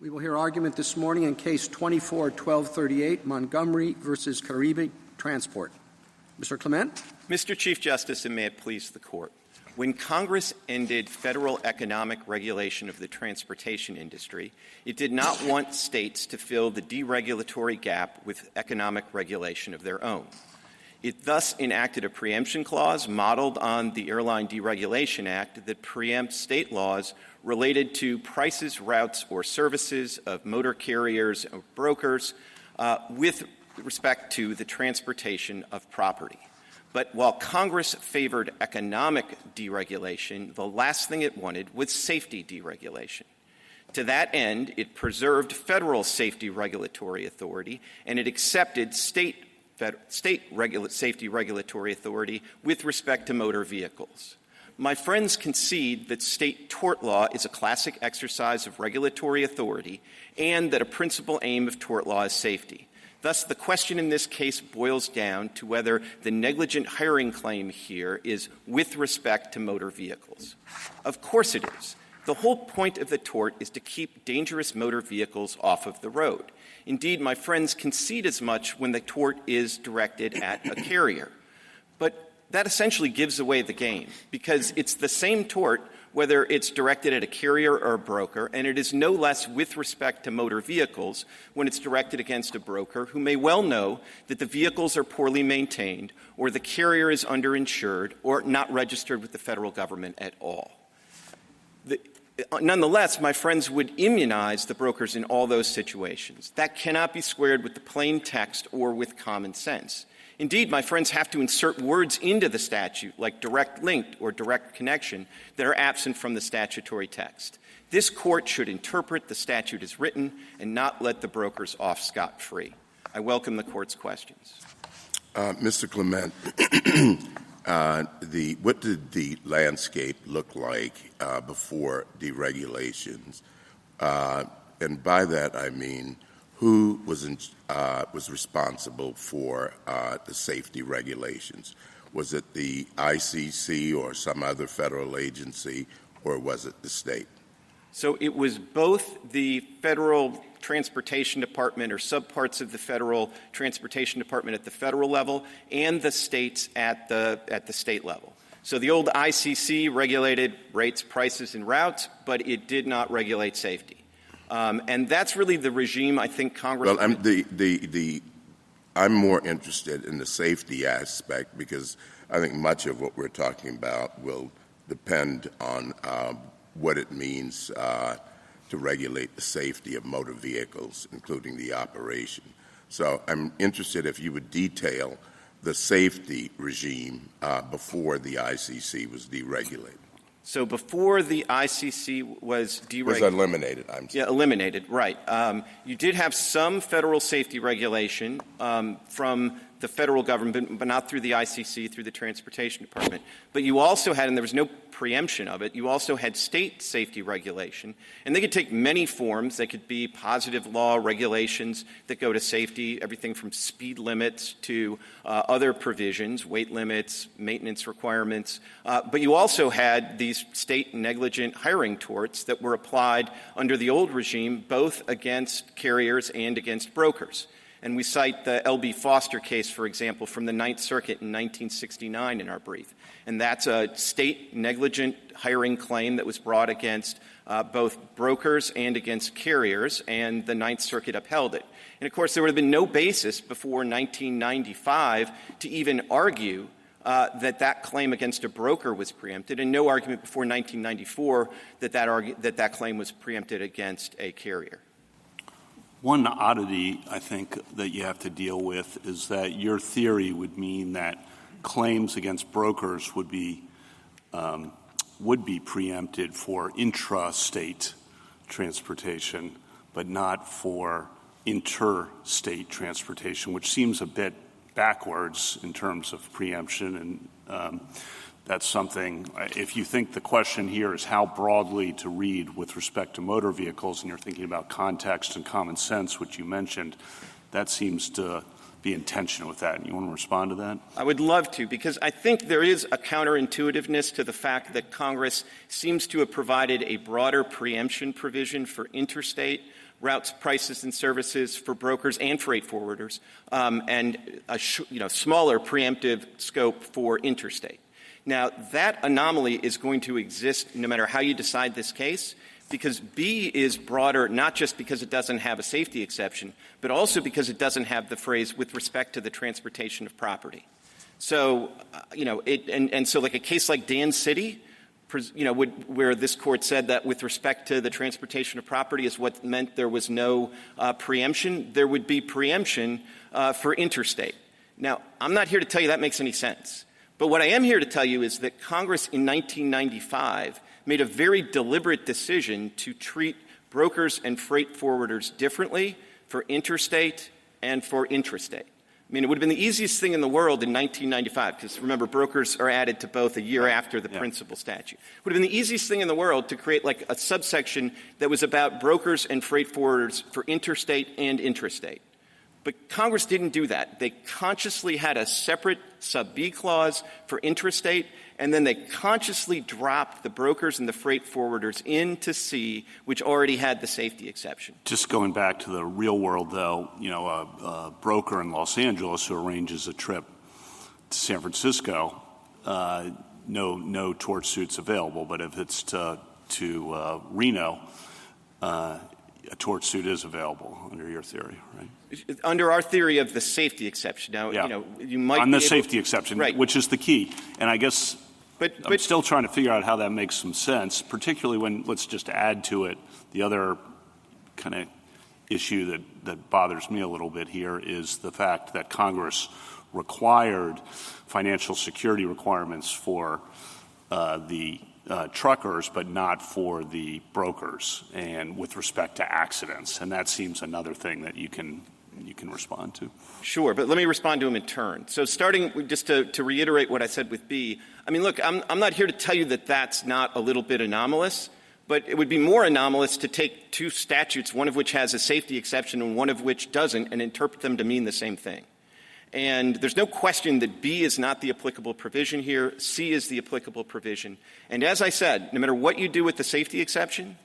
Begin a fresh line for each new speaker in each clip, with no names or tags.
We will hear argument this morning in Case 24-1238, Montgomery versus Caribe Transport. Mr. Clement.
Mr. Chief Justice, and may it please the Court. When Congress ended federal economic regulation of the transportation industry, it did not want states to fill the deregulatory gap with economic regulation of their own. It thus enacted a preemption clause modeled on the Airline Deregulation Act that preempts state laws related to prices, routes, or services of motor carriers or brokers with respect to the transportation of property. But while Congress favored economic deregulation, the last thing it wanted was safety deregulation. To that end, it preserved federal safety regulatory authority, and it accepted state safety regulatory authority with respect to motor vehicles. My friends concede that state tort law is a classic exercise of regulatory authority and that a principal aim of tort law is safety. Thus, the question in this case boils down to whether the negligent hiring claim here is with respect to motor vehicles. Of course it is. The whole point of the tort is to keep dangerous motor vehicles off of the road. Indeed, my friends concede as much when the tort is directed at a carrier. But that essentially gives away the game, because it's the same tort whether it's directed at a carrier or a broker, and it is no less with respect to motor vehicles when it's directed against a broker who may well know that the vehicles are poorly maintained or the carrier is underinsured or not registered with the federal government at all. Nonetheless, my friends would immunize the brokers in all those situations. That cannot be squared with the plain text or with common sense. Indeed, my friends have to insert words into the statute, like direct linked or direct connection, that are absent from the statutory text. This Court should interpret the statute as written and not let the brokers off scot-free. I welcome the Court's questions.
Mr. Clement, what did the landscape look like before deregulations? And by that I mean, who was responsible for the safety regulations? Was it the ICC or some other federal agency, or was it the state?
So it was both the Federal Transportation Department or subparts of the Federal Transportation Department at the federal level and the states at the state level. So the old ICC regulated rates, prices, and routes, but it did not regulate safety. And that's really the regime I think Congress.
Well, I'm more interested in the safety aspect, because I think much of what we're talking about will depend on what it means to regulate the safety of motor vehicles, including the operation. So I'm interested if you would detail the safety regime before the ICC was deregulated.
So before the ICC was deregulated.
Was eliminated, I'm sorry.
Yeah, eliminated, right. You did have some federal safety regulation from the federal government, but not through the ICC, through the Transportation Department. But you also had, and there was no preemption of it, you also had state safety regulation. And they could take many forms. They could be positive law regulations that go to safety, everything from speed limits to other provisions, weight limits, maintenance requirements. But you also had these state negligent hiring torts that were applied under the old regime, both against carriers and against brokers. And we cite the L.B. Foster case, for example, from the Ninth Circuit in 1969 in our brief. And that's a state negligent hiring claim that was brought against both brokers and against carriers, and the Ninth Circuit upheld it. And, of course, there would have been no basis before 1995 to even argue that claim against a broker was preempted, and no argument before 1994 that claim was preempted against a carrier.
One oddity, I think, that you have to deal with is that your theory would mean that claims against brokers would be preempted for intra-state transportation, but not for interstate transportation, which seems a bit backwards in terms of preemption. And that's something, if you think the question here is how broadly to read with respect to motor vehicles, and you're thinking about context and common sense, which you mentioned, that seems to be in tension with that. And you want to respond to that?
I would love to, because I think there is a counterintuitiveness to the fact that Congress seems to have provided a broader preemption provision for interstate routes, prices, and services for brokers and freight forwarders, and a smaller preemptive scope for interstate. Now, that anomaly is going to exist no matter how you decide this case, because B is broader not just because it doesn't have a safety exception, but also because it doesn't have the phrase with respect to the transportation of property. So, so like a case like Dan City, where this court said that with respect to the transportation of property is what meant there was no preemption, there would be preemption for interstate. Now, I'm not here to tell you that makes any sense. But what I am here to tell you is that Congress in 1995 made a very deliberate decision to treat brokers and freight forwarders differently for interstate and for intrastate. I mean, it would have been the easiest thing in the world in 1995, because remember, brokers are added to both a year after the principal statute. It would have been the easiest thing in the world to create like a subsection that was about brokers and freight forwarders for interstate and intrastate. But Congress didn't do that. They consciously had a separate sub-B clause for intrastate, and then they consciously dropped the brokers and the freight forwarders into C, which already had the safety exception.
Just going back to the real world, though, a broker in Los Angeles who arranges a trip to San Francisco, no tort suits available. But if it's to Reno, a tort suit is available under your theory, right?
Under our theory of the safety exception. Now, you might
on the safety exception,
right,
which is the key. And I guess I'm still trying to figure out how that makes some sense, particularly when, let's just add to it, the other kind of issue that bothers me a little bit here is the fact that Congress required financial security requirements for the truckers, but not for the brokers, and with respect to accidents. And that seems another thing that you can respond to.
Sure, but let me respond to them in turn. So starting just to reiterate what I said with B, I mean, look, I'm not here to tell you that that's not a little bit anomalous, but it would be more anomalous to take two statutes, one of which has a safety exception and one of which doesn't, and interpret them to mean the same thing. And there's no question that B is not the applicable provision here. C is the applicable provision. And as I said, no matter what you do with the safety exception,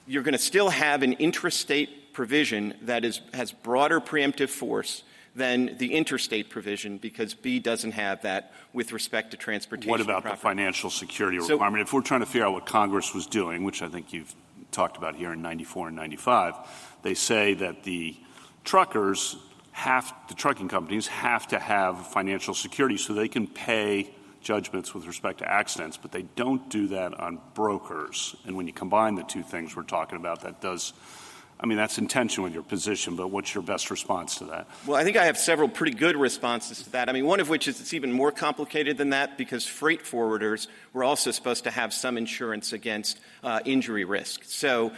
you're going to still have an intrastate provision that has broader preemptive force than the interstate provision, because B doesn't have that with respect to transportation.
What about the financial security requirement? If we're trying to figure out what Congress was doing, which I think you've talked about here in 94 and 95, they say that the trucking companies have to have financial security so they can pay judgments with respect to accidents, but they don't do that on brokers. And when you combine the two things we're talking about, that's in tension with your position, but what's your best response to that?
Well, I think I have several pretty good responses to that. I mean, one of which is it's even more complicated than that, because freight forwarders were also supposed to have some insurance against injury risk. So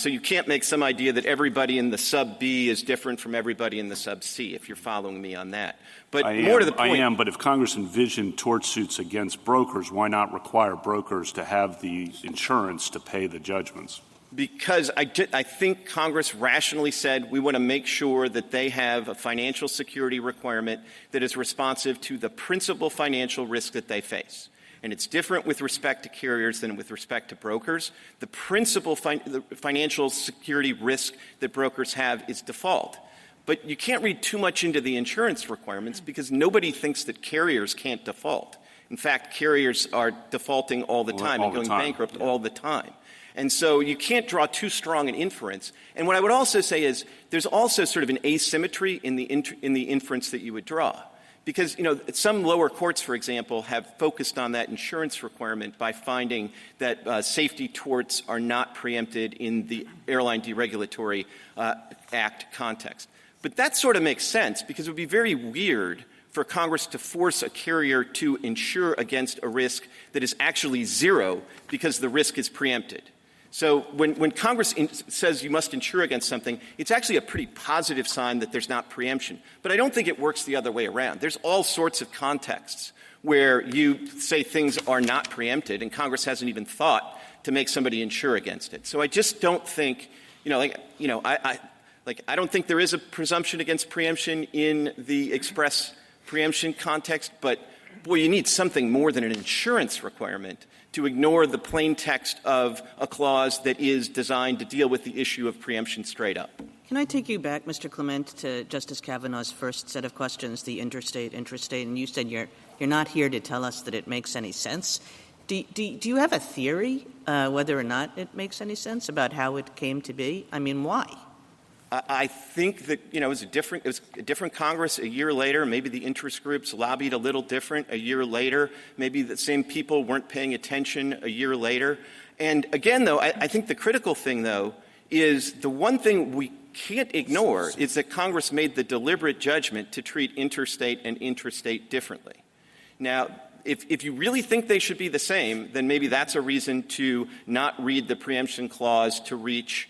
you can't make some idea that everybody in the sub B is different from everybody in the sub C, if you're following me on that. But more to the point,
I am, but if Congress envisioned tort suits against brokers, why not require brokers to have the insurance to pay the judgments?
Because I think Congress rationally said we want to make sure that they have a financial security requirement that is responsive to the principal financial risk that they face. And it's different with respect to carriers than with respect to brokers. The principal financial security risk that brokers have is default. But you can't read too much into the insurance requirements, because nobody thinks that carriers can't default. In fact, carriers are defaulting all the time and going bankrupt all the time. And so you can't draw too strong an inference. And what I would also say is there's also sort of an asymmetry in the inference that you would draw. Because, some lower courts, for example, have focused on that insurance requirement by finding that safety torts are not preempted in the Airline Deregulatory Act context. But that sort of makes sense, because it would be very weird for Congress to force a carrier to insure against a risk that is actually zero because the risk is preempted. So when Congress says you must insure against something, it's actually a pretty positive sign that there's not preemption. But I don't think it works the other way around. There's all sorts of contexts where you say things are not preempted, and Congress hasn't even thought to make somebody insure against it. So I just don't think, I don't think there is a presumption against preemption in the express preemption context, but boy, you need something more than an insurance requirement to ignore the plain text of a clause that is designed to deal with the issue of preemption straight up.
Can I take you back, Mr. Clement, to Justice Kavanaugh's first set of questions, the interstate, and you said you're not here to tell us that it makes any sense. Do you have a theory whether or not it makes any sense about how it came to be? I mean, why?
I think that, it was a different Congress a year later. Maybe the interest groups lobbied a little different a year later. Maybe the same people weren't paying attention a year later. And again, though, I think the critical thing, though, is the one thing we can't ignore is that Congress made the deliberate judgment to treat interstate and intrastate differently. Now, if you really think they should be the same, then maybe that's a reason to not read the preemption clause to reach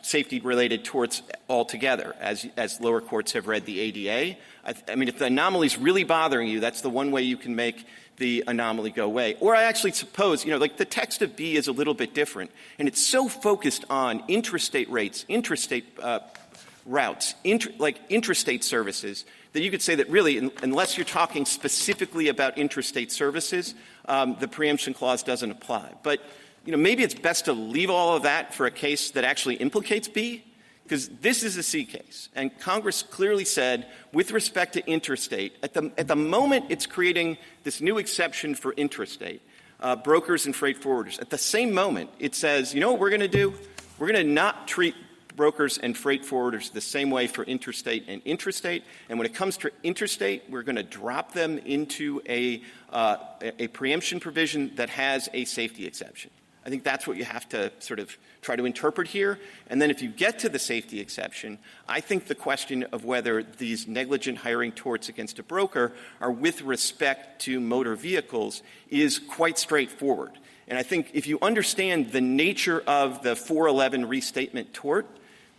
safety-related torts altogether, as lower courts have read the ADA. I mean, if the anomaly is really bothering you, that's the one way you can make the anomaly go away. Or I actually suppose, like the text of B is a little bit different, and it's so focused on intrastate rates, intrastate routes, intrastate services, that you could say that really, unless you're talking specifically about intrastate services, the preemption clause doesn't apply. But maybe it's best to leave all of that for a case that actually implicates B, because this is a C case. And Congress clearly said, with respect to interstate, at the moment it's creating this new exception for intrastate, brokers and freight forwarders. At the same moment, it says, what we're going to do? We're going to not treat brokers and freight forwarders the same way for interstate and intrastate. And when it comes to interstate, we're going to drop them into a preemption provision that has a safety exception. I think that's what you have to sort of try to interpret here. And then if you get to the safety exception, I think the question of whether these negligent hiring torts against a broker are with respect to motor vehicles is quite straightforward. And I think if you understand the nature of the 411 restatement tort,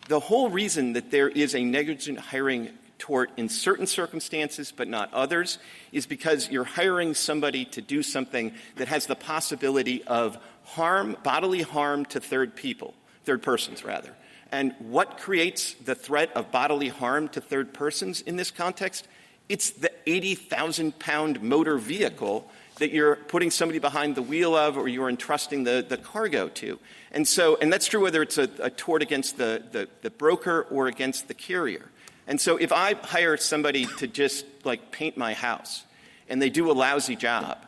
the whole reason that there is a negligent hiring tort in certain circumstances but not others is because you're hiring somebody to do something that has the possibility of bodily harm to third persons. And what creates the threat of bodily harm to third persons in this context? It's the 80,000-pound motor vehicle that you're putting somebody behind the wheel of or you're entrusting the cargo to. And that's true whether it's a tort against the broker or against the carrier. And so if I hire somebody to just paint my house and they do a lousy job,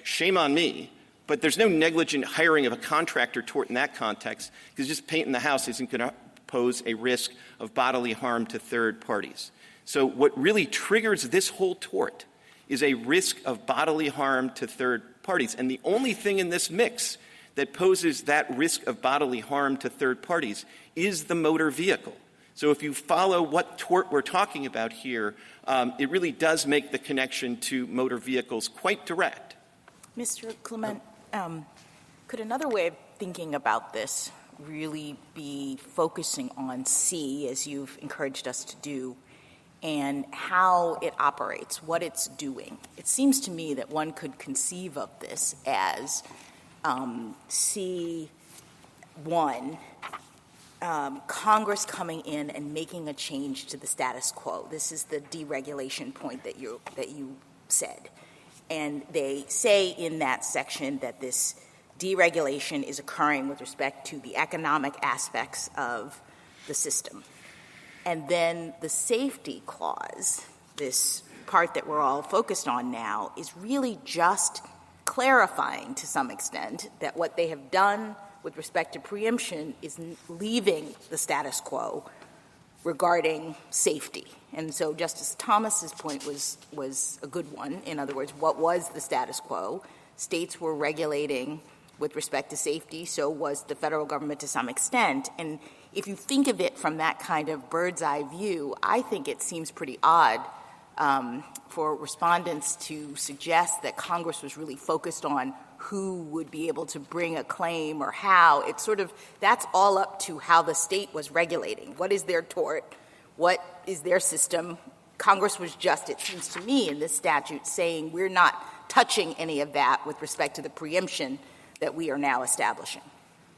shame on me, but there's no negligent hiring of a contractor tort in that context because just painting the house isn't going to pose a risk of bodily harm to third parties. So what really triggers this whole tort is a risk of bodily harm to third parties. And the only thing in this mix that poses that risk of bodily harm to third parties is the motor vehicle. So if you follow what tort we're talking about here, it really does make the connection to motor vehicles quite direct.
Mr. Clement, could another way of thinking about this really be focusing on C, as you've encouraged us to do, and how it operates, what it's doing? It seems to me that one could conceive of this as C1, Congress coming in and making a change to the status quo. This is the deregulation point that you said. And they say in that section that this deregulation is occurring with respect to the economic aspects of the system. And then the safety clause, this part that we're all focused on now, is really just clarifying to some extent that what they have done with respect to preemption is leaving the status quo regarding safety. And so Justice Thomas's point was a good one. In other words, what was the status quo? States were regulating with respect to safety, so was the federal government to some extent. And if you think of it from that kind of bird's eye view, I think it seems pretty odd for respondents to suggest that Congress was really focused on who would be able to bring a claim or how. It's sort of, that's all up to how the state was regulating. What is their tort? What is their system? Congress was just, it seems to me, in this statute saying we're not touching any of that with respect to the preemption that we are now establishing.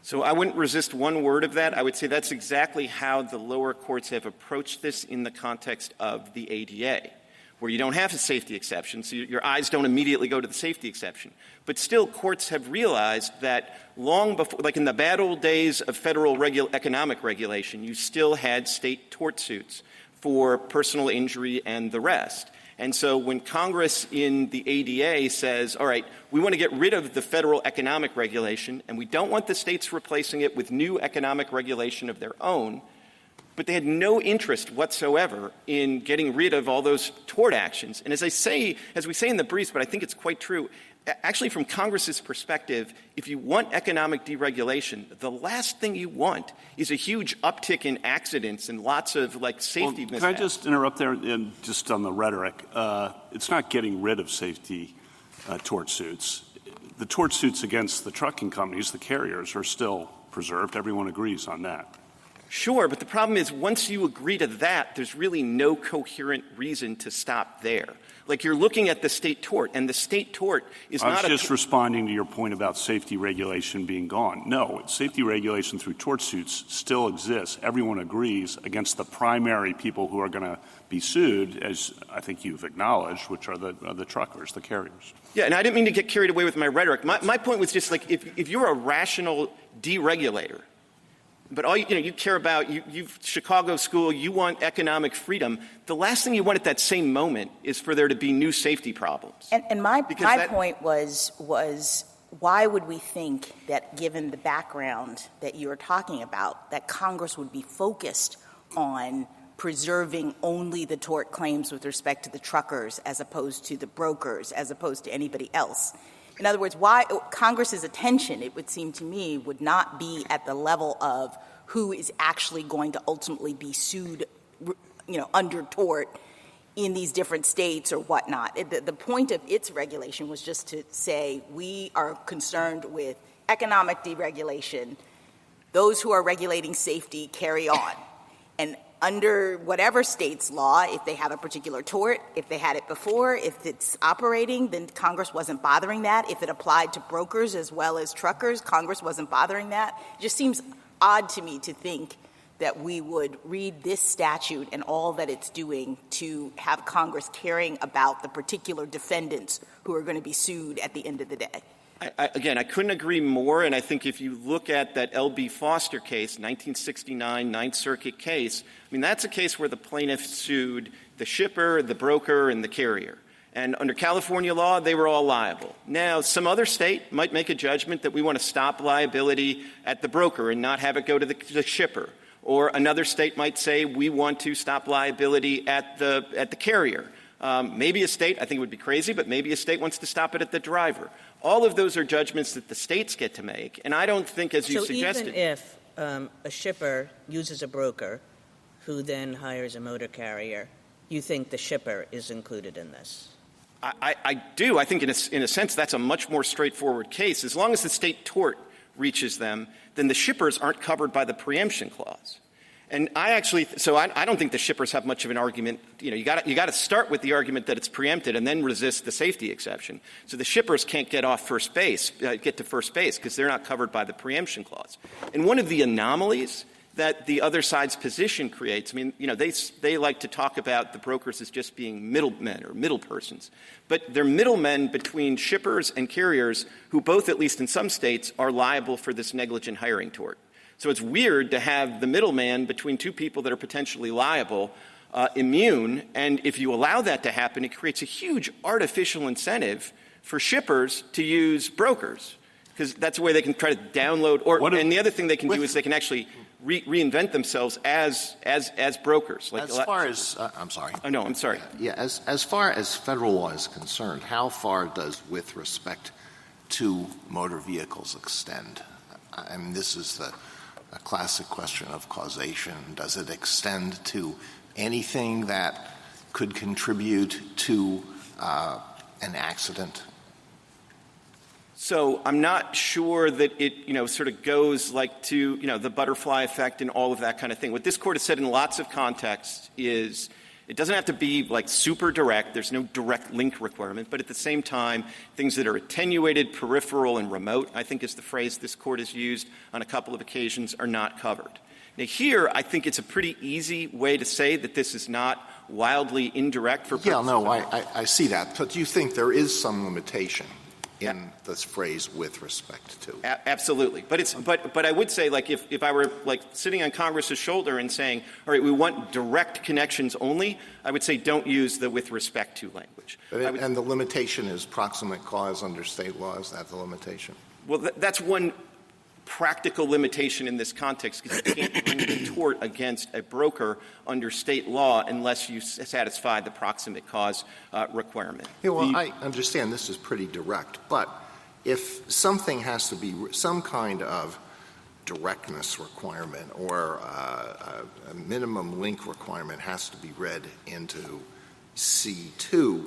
So I wouldn't resist one word of that. I would say that's exactly how the lower courts have approached this in the context of the ADA, where you don't have a safety exception, so your eyes don't immediately go to the safety exception. But still, courts have realized that long before, like in the bad old days of federal economic regulation, you still had state tort suits for personal injury and the rest. And so when Congress in the ADA says, all right, we want to get rid of the federal economic regulation, and we don't want the states replacing it with new economic regulation of their own, but they had no interest whatsoever in getting rid of all those tort actions. And as we say in the briefs, but I think it's quite true, actually from Congress's perspective, if you want economic deregulation, the last thing you want is a huge uptick in accidents and lots of safety mishaps.
Can I just interrupt there just on the rhetoric? It's not getting rid of safety tort suits. The tort suits against the trucking companies, the carriers, are still preserved. Everyone agrees on that.
Sure, but the problem is once you agree to that, there's really no coherent reason to stop there. Like you're looking at the state tort, and the state tort is not
I was just responding to your point about safety regulation being gone. No, safety regulation through tort suits still exists. Everyone agrees against the primary people who are going to be sued, as I think you've acknowledged, which are the truckers, the carriers.
Yeah, and I didn't mean to get carried away with my rhetoric. My point was just if you're a rational deregulator, but all you care about, you've Chicago school, you want economic freedom. The last thing you want at that same moment is for there to be new safety problems.
And my point was why would we think that, given the background that you're talking about, that Congress would be focused on preserving only the tort claims with respect to the truckers as opposed to the brokers, as opposed to anybody else? In other words, why Congress's attention, it would seem to me, would not be at the level of who is actually going to ultimately be sued, under tort in these different states or whatnot. The point of its regulation was just to say we are concerned with economic deregulation. Those who are regulating safety carry on. And under whatever state's law, if they have a particular tort, if they had it before, if it's operating, then Congress wasn't bothering that. If it applied to brokers as well as truckers, Congress wasn't bothering that. It just seems odd to me to think that we would read this statute and all that it's doing to have Congress caring about the particular defendants who are going to be sued at the end of the day.
Again, I couldn't agree more, and I think if you look at that L.B. Foster case, 1969 Ninth Circuit case, that's a case where the plaintiff sued the shipper, the broker, and the carrier. And under California law, they were all liable. Now, some other state might make a judgment that we want to stop liability at the broker and not have it go to the shipper. Or another state might say we want to stop liability at the carrier. Maybe a state, I think it would be crazy, but maybe a state wants to stop it at the driver. All of those are judgments that the states get to make, and I don't think, as you suggested—
So even if a shipper uses a broker who then hires a motor carrier, you think the shipper is included in this?
I do. I think in a sense that's a much more straightforward case. As long as the state tort reaches them, then the shippers aren't covered by the preemption clause. And I don't think the shippers have much of an argument. You got to start with the argument that it's preempted and then resist the safety exception. So the shippers can't get to first base because they're not covered by the preemption clause. And one of the anomalies that the other side's position creates, they like to talk about the brokers as just being middlemen or middle persons. But they're middlemen between shippers and carriers who both, at least in some states, are liable for this negligent hiring tort. So it's weird to have the middleman between two people that are potentially liable immune, and if you allow that to happen, it creates a huge artificial incentive for shippers to use brokers, because that's a way they can try to download. And the other thing they can do is they can actually reinvent themselves as brokers.
I'm sorry.
Oh, no, I'm sorry.
Yeah, as far as federal law is concerned, how far does with respect to motor vehicles extend? This is a classic question of causation. Does it extend to anything that could contribute to an accident?
So I'm not sure that it, sort of goes to, the butterfly effect and all of that kind of thing. What this court has said in lots of contexts is It doesn't have to be like super direct. There's no direct link requirement. But at the same time, things that are attenuated, peripheral, and remote, I think is the phrase this Court has used on a couple of occasions, are not covered. Now, here, I think it's a pretty easy way to say that this is not wildly indirect for purposes.
Yeah, no, I see that. But do you think there is some limitation in this phrase "with respect to"?
Absolutely. But I would say, like, if I were, like, sitting on Congress's shoulder and saying, all right, we want direct connections only, I would say don't use the "with respect to" language.
And the limitation is proximate cause under state law. Is that the limitation?
Well, that's one practical limitation in this context, because you can't bring the tort against a broker under state law unless you satisfy the proximate cause requirement.
Yeah, well, I understand this is pretty direct, but if something has to be some kind of directness requirement or a minimum link requirement has to be read into C2,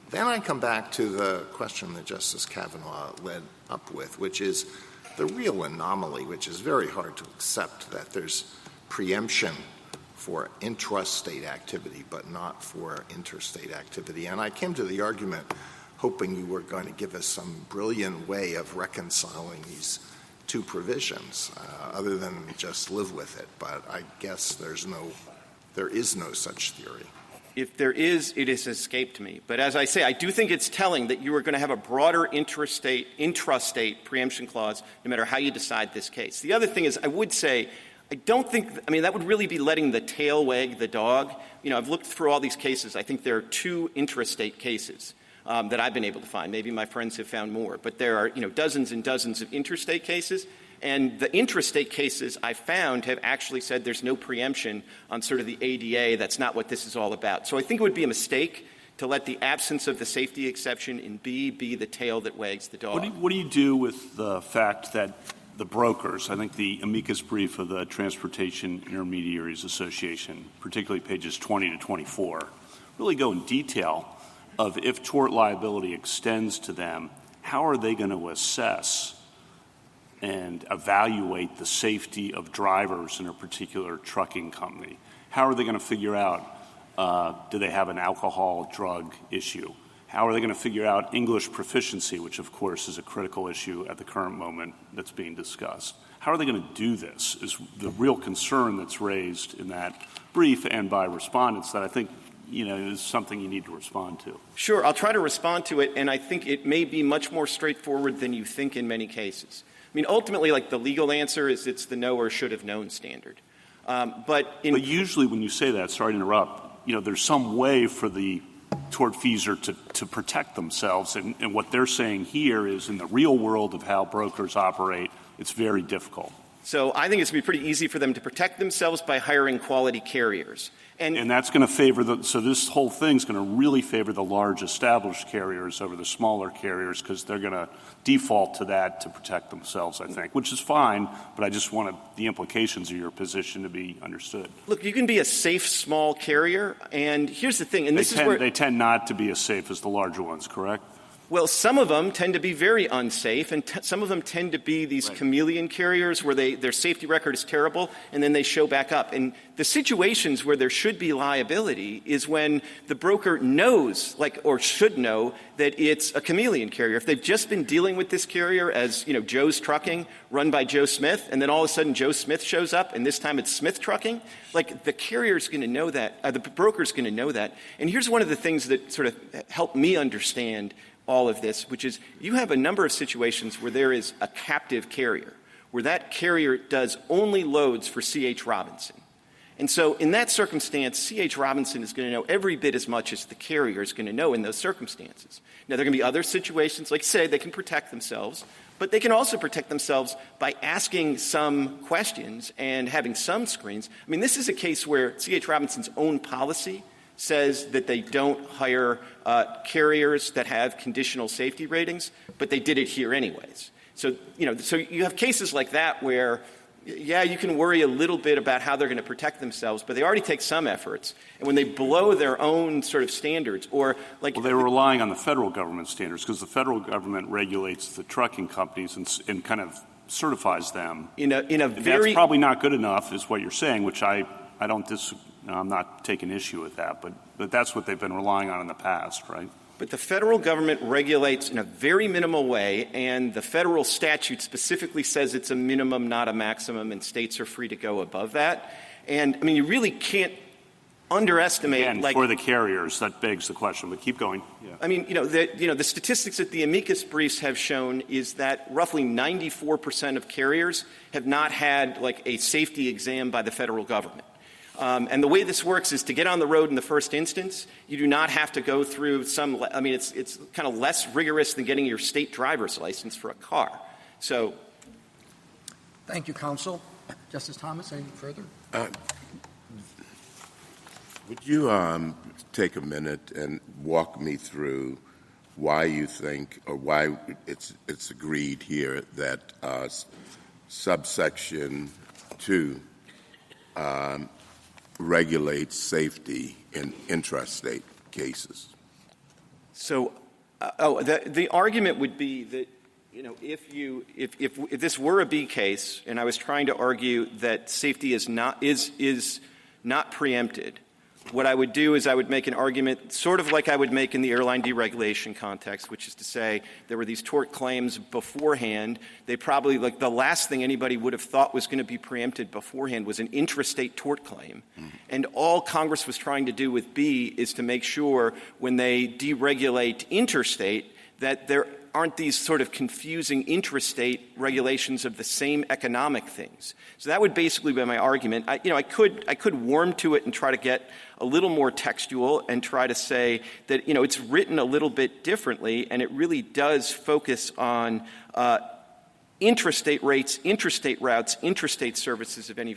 then I come back to the question that Justice Kavanaugh led up with, which is the real anomaly, which is very hard to accept, that there's preemption for intrastate activity but not for interstate activity. And I came to the argument hoping you were going to give us some brilliant way of reconciling these two provisions, other than just live with it. But I guess there is no such theory.
If there is, it has escaped me. But as I say, I do think it's telling that you are going to have a broader intrastate preemption clause no matter how you decide this case. The other thing is, I would say, that would really be letting the tail wag the dog. I've looked through all these cases. I think there are 2 intrastate cases that I've been able to find. Maybe my friends have found more. But there are, dozens and dozens of interstate cases. And the intrastate cases I found have actually said there's no preemption on sort of the ADA. That's not what this is all about. So I think it would be a mistake to let the absence of the safety exception in B be the tail that wags the dog.
What do you do with the fact that the brokers, I think the amicus brief of the Transportation Intermediaries Association, particularly pages 20 to 24, really go in detail of if tort liability extends to them, how are they going to assess and evaluate the safety of drivers in a particular trucking company? How are they going to figure out, do they have an alcohol drug issue? How are they going to figure out English proficiency, which of course is a critical issue at the current moment that's being discussed? How are they going to do this is the real concern that's raised in that brief and by respondents that I think is something you need to respond to.
Sure, I'll try to respond to it, and I think it may be much more straightforward than you think in many cases. Ultimately, like, the legal answer is it's the know or should have known standard. But
usually when you say that, sorry to interrupt, there's some way for the tortfeasor to protect themselves. And what they're saying here is in the real world of how brokers operate, it's very difficult.
So I think it's going to be pretty easy for them to protect themselves by hiring quality carriers.
And that's going to favor so this whole thing's going to really favor the large established carriers over the smaller carriers because they're going to default to that to protect themselves, I think, which is fine, but I just wanted the implications of your position to be understood.
Look, you can be a safe small carrier, and here's the thing, and
they tend not to be as safe as the larger ones, correct?
Well, some of them tend to be very unsafe, and some of them tend to be these chameleon carriers where their safety record is terrible, and then they show back up. And the situations where there should be liability is when the broker knows, or should know, that it's a chameleon carrier. If they've just been dealing with this carrier as, Joe's Trucking, run by Joe Smith, and then all of a sudden Joe Smith shows up, and this time it's Smith Trucking, the carrier's going to know that, the broker's going to know that. And here's one of the things that sort of helped me understand all of this, which is you have a number of situations where there is a captive carrier, where that carrier does only loads for C.H. Robinson. And so in that circumstance, C.H. Robinson is going to know every bit as much as the carrier is going to know in those circumstances. Now, there are going to be other situations, like say, they can protect themselves, but they can also protect themselves by asking some questions and having some screens. This is a case where C.H. Robinson's own policy says that they don't hire carriers that have conditional safety ratings, but they did it here anyways. So you have cases like that where, you can worry a little bit about how they're going to protect themselves, but they already take some efforts. And when they blow their own sort of standards, or
they were relying on the federal government standards because the federal government regulates the trucking companies and kind of certifies them.
In a very
that's probably not good enough, is what you're saying, which I I'm not taking issue with that, but that's what they've been relying on in the past, right?
But the federal government regulates in a very minimal way, and the federal statute specifically says it's a minimum, not a maximum, and states are free to go above that. And, I mean, you really can't underestimate.
And for the carriers, that begs the question, but keep going. Yeah.
I mean, the statistics that the amicus briefs have shown is that roughly 94% of carriers have not had, like, a safety exam by the federal government. And the way this works is to get on the road in the first instance, you do not have to go through it's kind of less rigorous than getting your state driver's license for a car. So.
Thank you, counsel. Justice Thomas, anything further?
Would you take a minute and walk me through why you think, or why it's agreed here that subsection 2 regulates safety in intrastate cases?
So, the argument would be that, if this were a B case, and I was trying to argue that safety is not preempted, what I would do is I would make an argument sort of like I would make in the airline deregulation context, which is to say there were these tort claims beforehand. They probably, like, the last thing anybody would have thought was going to be preempted beforehand was an intrastate tort claim. And all Congress was trying to do with B is to make sure when they deregulate interstate that there aren't these sort of confusing intrastate regulations of the same economic things. So that would basically be my argument. I could warm to it and try to get a little more textual and try to say that, it's written a little bit differently, and it really does focus on intrastate rates, intrastate routes, intrastate services of any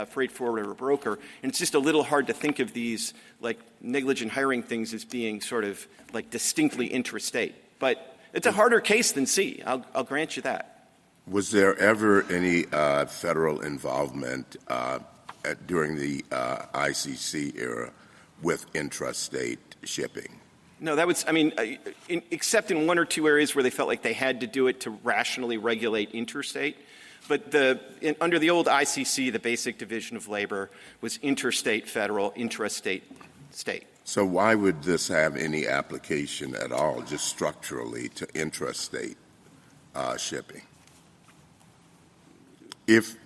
freight forwarder or broker. And it's just a little hard to think of these, like, negligent hiring things as being sort of like distinctly intrastate. But it's a harder case than C. I'll grant you that.
Was there ever any federal involvement during the ICC era with intrastate shipping?
No, that was, except in one or two areas where they felt like they had to do it to rationally regulate interstate. But under the old ICC, the basic division of labor was interstate federal, intrastate state.
So why would this have any application at all, just structurally, to intrastate shipping? If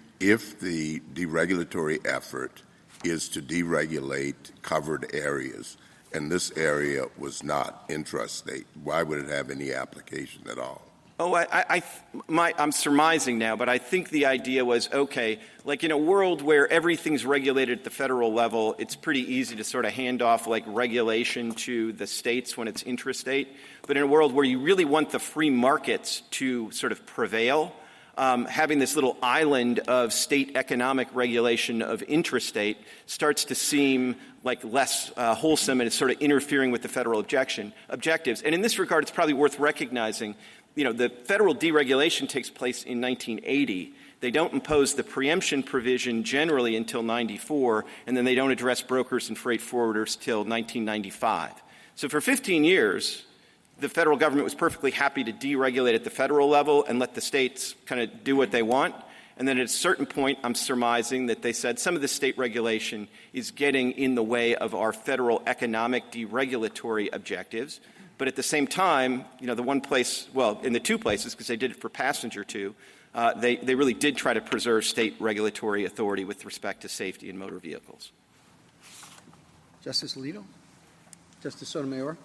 the deregulatory effort is to deregulate covered areas, and this area was not intrastate, why would it have any application at all?
Oh, I'm surmising now, but I think the idea was, okay, like in a world where everything's regulated at the federal level, it's pretty easy to sort of hand off like regulation to the states when it's intrastate. But in a world where you really want the free markets to sort of prevail, having this little island of state economic regulation of intrastate starts to seem like less wholesome, and it's sort of interfering with the federal objectives. And in this regard, it's probably worth recognizing, the federal deregulation takes place in 1980. They don't impose the preemption provision generally until 94, and then they don't address brokers and freight forwarders till 1995. So for 15 years, the federal government was perfectly happy to deregulate at the federal level and let the states kind of do what they want. And then at a certain point, I'm surmising that they said some of the state regulation is getting in the way of our federal economic deregulatory objectives. But at the same time, the one place, well, in the two places, because they did it for passenger too, they really did try to preserve state regulatory authority with respect to safety in motor vehicles.
Justice Alito? Justice Sotomayor?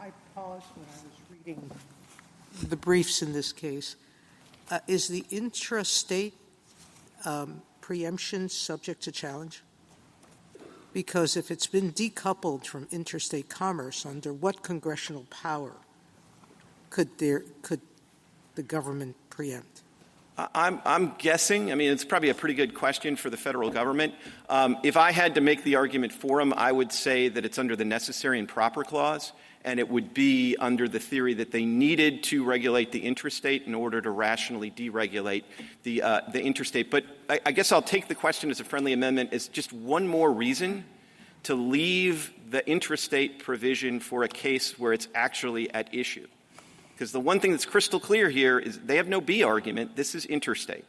I paused when I was reading the briefs in this case. Is the intrastate preemption subject to challenge? Because if it's been decoupled from interstate commerce, under what congressional power could the government preempt?
I'm guessing. It's probably a pretty good question for the federal government. If I had to make the argument for them, I would say that it's under the necessary and proper clause, and it would be under the theory that they needed to regulate the intrastate in order to rationally deregulate the interstate. But I guess I'll take the question as a friendly amendment as just one more reason to leave the intrastate provision for a case where it's actually at issue. Because the one thing that's crystal clear here is they have no B argument. This is interstate.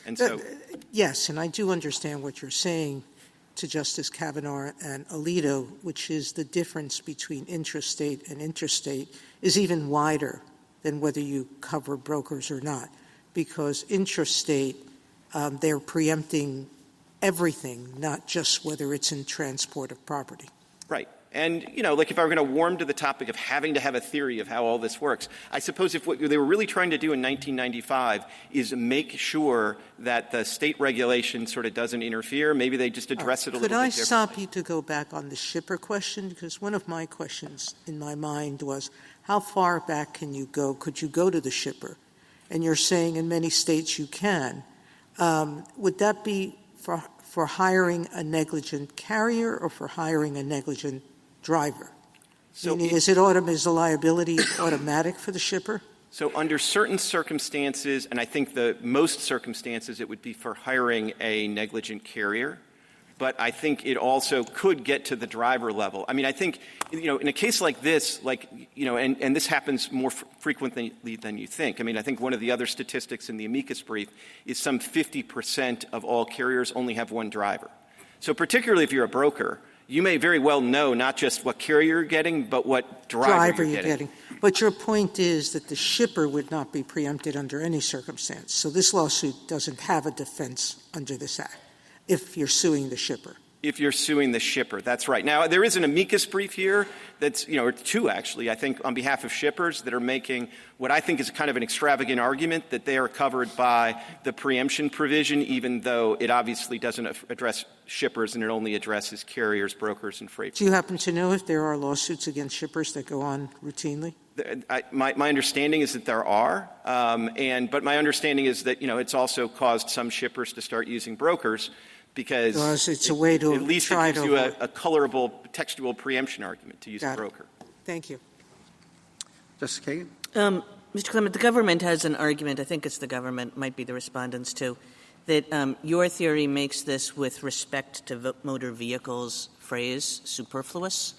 And so
Yes, and I do understand what you're saying to Justice Kavanaugh and Alito, which is the difference between intrastate and interstate is even wider than whether you cover brokers or not, because intrastate, they're preempting everything, not just whether it's in transport of property.
right. And, like if I were going to warm to the topic of having to have a theory of how all this works, I suppose if what they were really trying to do in 1995 is make sure that the state regulation sort of doesn't interfere, maybe they just address it a little bit differently.
Could I stop you to go back on the shipper question? Because one of my questions in my mind was, how far back can you go? Could you go to the shipper? And you're saying in many states you can. Would that be for hiring a negligent carrier or for hiring a negligent driver?
So
Meaning, is the liability automatic for the shipper?
So under certain circumstances, and I think the most circumstances, it would be for hiring a negligent carrier. But I think it also could get to the driver level. I mean, I think, in a case like this, and this happens more frequently than you think. I mean, I think one of the other statistics in the amicus brief is some 50% of all carriers only have one driver. So particularly if you're a broker, you may very well know not just what carrier you're getting, but what driver you're getting.
But your point is that the shipper would not be preempted under any circumstance. So this lawsuit doesn't have a defense under this Act if you're suing the shipper.
If you're suing the shipper, that's right. Now, there is an amicus brief here that's, or two actually, I think, on behalf of shippers that are making what I think is kind of an extravagant argument that they are covered by the preemption provision, even though it obviously doesn't address shippers and it only addresses carriers, brokers, and freight.
Do you happen to know if there are lawsuits against shippers that go on routinely?
My understanding is that there are, but my understanding is that, it's also caused some shippers to start using brokers because
it's a way to
at least
try
it gives
to
you a colorable textual preemption argument to use a broker.
Thank you.
Justice Kagan?
Mr. Clement, the government has an argument, I think it's the government, might be the respondents too, that your theory makes this with respect to motor vehicles phrase superfluous.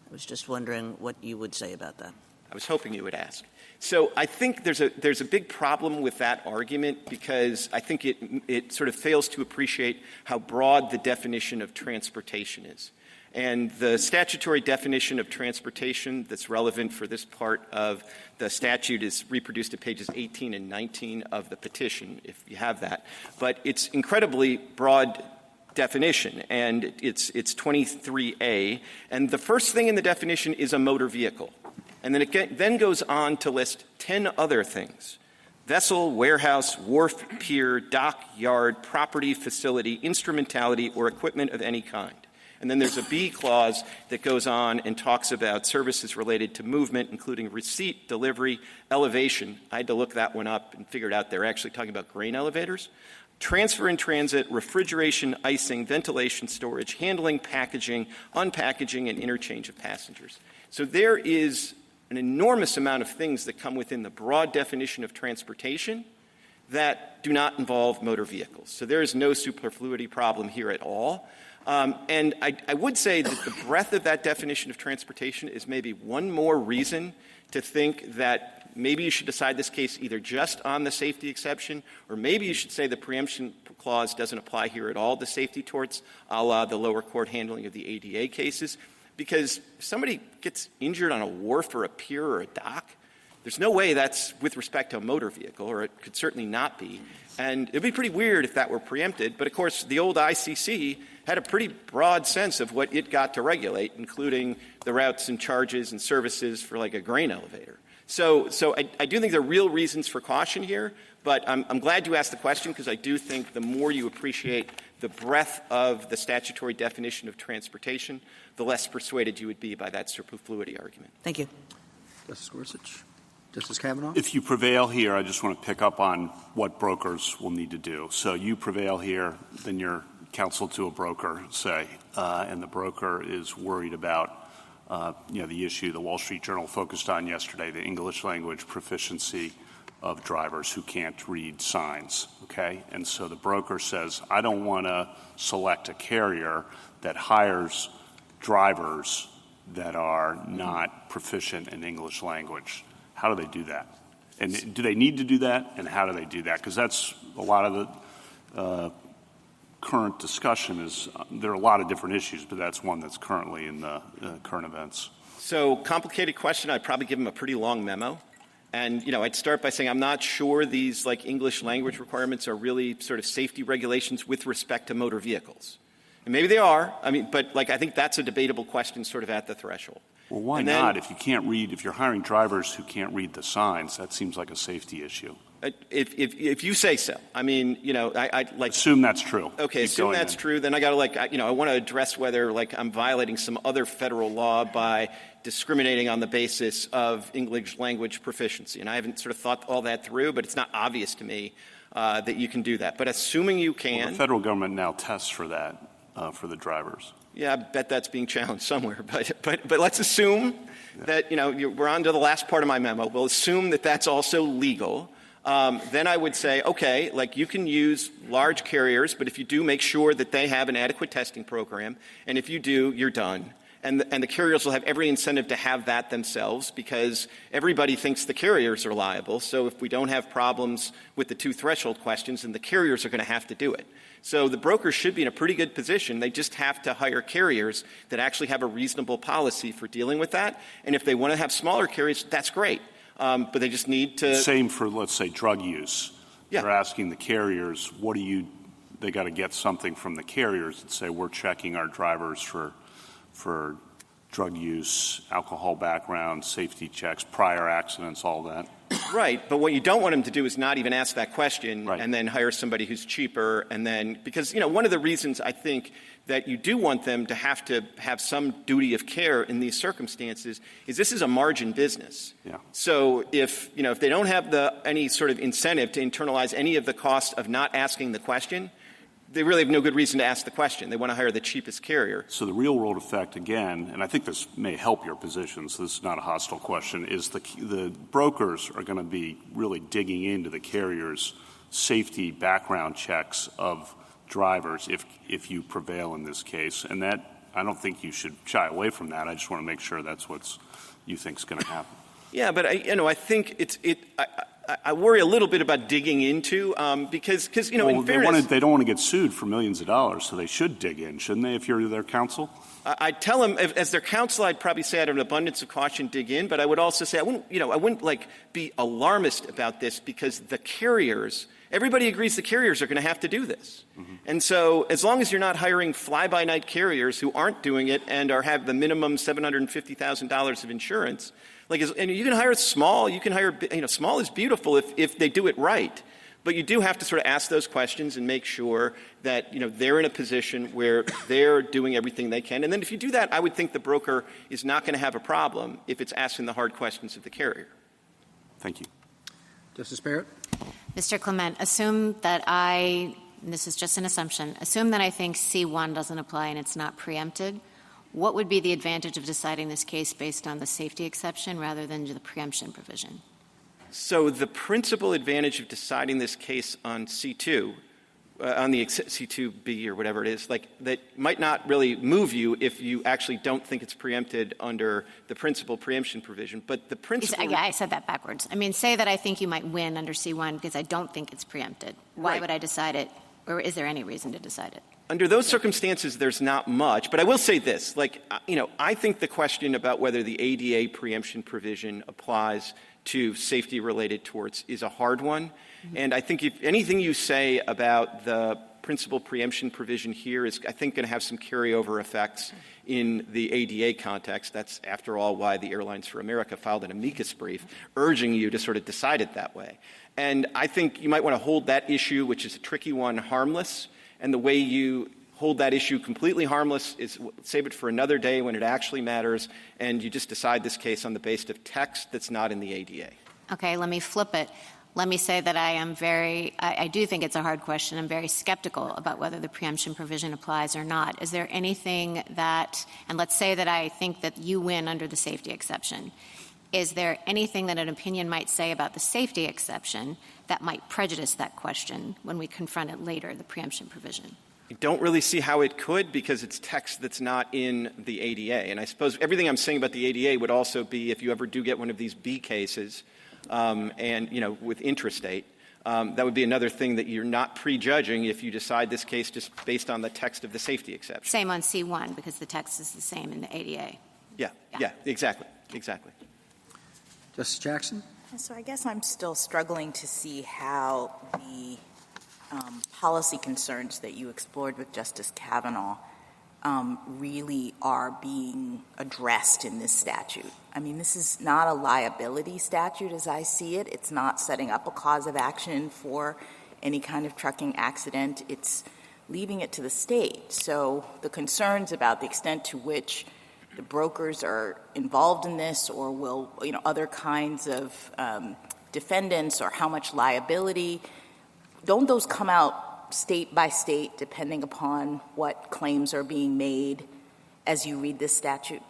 I was just wondering what you would say about that.
I was hoping you would ask. So I think there's a big problem with that argument because I think it sort of fails to appreciate how broad the definition of transportation is. And the statutory definition of transportation that's relevant for this part of the statute is reproduced at pages 18 and 19 of the petition, if you have that. But it's incredibly broad definition, and it's 23A. And the first thing in the definition is a motor vehicle. And then it then goes on to list 10 other things: vessel, warehouse, wharf, pier, dock, yard, property, facility, instrumentality, or equipment of any kind. And then there's a B clause that goes on and talks about services related to movement, including receipt, delivery, elevation. I had to look that one up and figured out they're actually talking about grain elevators. Transfer in transit, refrigeration, icing, ventilation, storage, handling, packaging, unpackaging, and interchange of passengers. So there is an enormous amount of things that come within the broad definition of transportation that do not involve motor vehicles. So there is no superfluity problem here at all. And I would say that the breadth of that definition of transportation is maybe one more reason to think that maybe you should decide this case either just on the safety exception, or maybe you should say the preemption clause doesn't apply here at all to safety torts, a la the lower court handling of the ADA cases. Because if somebody gets injured on a wharf or a pier or a dock, there's no way that's with respect to a motor vehicle, or it could certainly not be. And it would be pretty weird if that were preempted. But, of course, the old ICC had a pretty broad sense of what it got to regulate, including the routes and charges and services for, like, a grain elevator. So I do think there are real reasons for caution here. But I'm glad you asked the question, because I do think the more you appreciate the breadth of the statutory definition of transportation, the less persuaded you would be by that superfluity argument.
Thank you.
Justice Gorsuch? Justice Kavanaugh?
If you prevail here, I just want to pick up on what brokers will need to do. So you prevail here, then you're counsel to a broker, say, and the broker is worried about the issue the Wall Street Journal focused on yesterday, the English language proficiency of drivers who can't read signs, okay? And so the broker says, I don't want to select a carrier that hires drivers that are not proficient in English language. How do they do that? And do they need to do that? And how do they do that? Because that's a lot of the current discussion is there are a lot of different issues, but that's one that's currently in the current events.
So, complicated question. I'd probably give them a pretty long memo. And, I'd start by saying I'm not sure these, English language requirements are really sort of safety regulations with respect to motor vehicles. And maybe they are. But, I think that's a debatable question sort of at the threshold.
Well, why not? If you can't read, if you're hiring drivers who can't read the signs, that seems like a safety issue.
If you say so. I
assume that's true.
Okay, assume that's true. Then I got to I want to address whether I'm violating some other federal law by discriminating on the basis of English language proficiency. And I haven't sort of thought all that through, but it's not obvious to me that you can do that. But assuming you can,
well, the federal government now tests for that for the drivers.
Yeah, I bet that's being challenged somewhere. But let's assume that we're on to the last part of my memo. We'll assume that that's also legal. Then I would say, okay, you can use large carriers, but if you do, make sure that they have an adequate testing program. And if you do, you're done. And the carriers will have every incentive to have that themselves because everybody thinks the carriers are liable. So if we don't have problems with the two threshold questions, then the carriers are going to have to do it. So the brokers should be in a pretty good position. They just have to hire carriers that actually have a reasonable policy for dealing with that. And if they want to have smaller carriers, that's great. But they just need to.
Same for, let's say, drug use.
Yeah.
They're asking the carriers, they got to get something from the carriers and say, we're checking our drivers for drug use, alcohol background, safety checks, prior accidents, all that.
Right. But what you don't want them to do is not even ask that question
right.
and then hire somebody who's cheaper. And then because, one of the reasons I think that you do want them to have some duty of care in these circumstances is this is a margin business.
Yeah.
So if they don't have any sort of incentive to internalize any of the cost of not asking the question, they really have no good reason to ask the question. They want to hire the cheapest carrier.
So the real world effect, again, and I think this may help your position, so this is not a hostile question, is the brokers are going to be really digging into the carriers' safety background checks of drivers if you prevail in this case. And that, I don't think you should shy away from that. I just want to make sure that's what you think is going to happen.
Yeah, but I think I worry a little bit about digging into because in fairness,
they don't want to get sued for millions of dollars, so they should dig in, shouldn't they? If you're their counsel,
I'd tell them as their counsel, I'd probably say out of an abundance of caution, dig in. But I would also say I wouldn't be alarmist about this because the carriers. Everybody agrees the carriers are going to have to do this. Mm-hmm. And so as long as you're not hiring fly-by-night carriers who aren't doing it and have the minimum $750,000 of insurance, and you can hire small, small is beautiful if they do it right. But you do have to sort of ask those questions and make sure that, they're in a position where they're doing everything they can. And then if you do that, I would think the broker is not going to have a problem if it's asking the hard questions of the carrier.
Thank you.
Justice Barrett?
Mr. Clement, assume that this is just an assumption, assume that I think C1 doesn't apply and it's not preempted. What would be the advantage of deciding this case based on the safety exception rather than the preemption provision?
So the principal advantage of deciding this case on C2, on the C2B or whatever it is, that might not really move you if you actually don't think it's preempted under the principal preemption provision. But the principal...
Yeah, I said that backwards. Say that I think you might win under C1 because I don't think it's preempted. Why
right.
would I decide it, or is there any reason to decide it?
Under those circumstances, there's not much. But I will say this, I think the question about whether the ADA preemption provision applies to safety-related torts is a hard one. Mm-hmm. And I think if anything you say about the principal preemption provision here is, I think, going to have some carryover effects in the ADA context. That's, after all, why the Airlines for America filed an amicus brief urging you to sort of decide it that way. And I think you might want to hold that issue, which is a tricky one, harmless. And the way you hold that issue completely harmless is save it for another day when it actually matters, and you just decide this case on the basis of text that's not in the ADA.
Okay, let me flip it. Let me say that I do think it's a hard question. I'm very skeptical about whether the preemption provision applies or not. Is there anything that, and let's say that I think that you win under the safety exception, is there anything that an opinion might say about the safety exception that might prejudice that question when we confront it later, the preemption provision?
I don't really see how it could because it's text that's not in the ADA. And I suppose everything I'm saying about the ADA would also be if you ever do get one of these B cases and, with intrastate, That would be another thing that you're not prejudging if you decide this case just based on the text of the safety exception.
Same on C1, because the text is the same in the ADA.
Yeah, exactly.
Justice Jackson?
So I guess I'm still struggling to see how the policy concerns that you explored with Justice Kavanaugh really are being addressed in this statute. I mean, this is not a liability statute as I see it. It's not setting up a cause of action for any kind of trucking accident. It's leaving it to the state. So the concerns about the extent to which the brokers are involved in this or will, other kinds of defendants or how much liability, don't those come out state by state depending upon what claims are being made as you read this statute?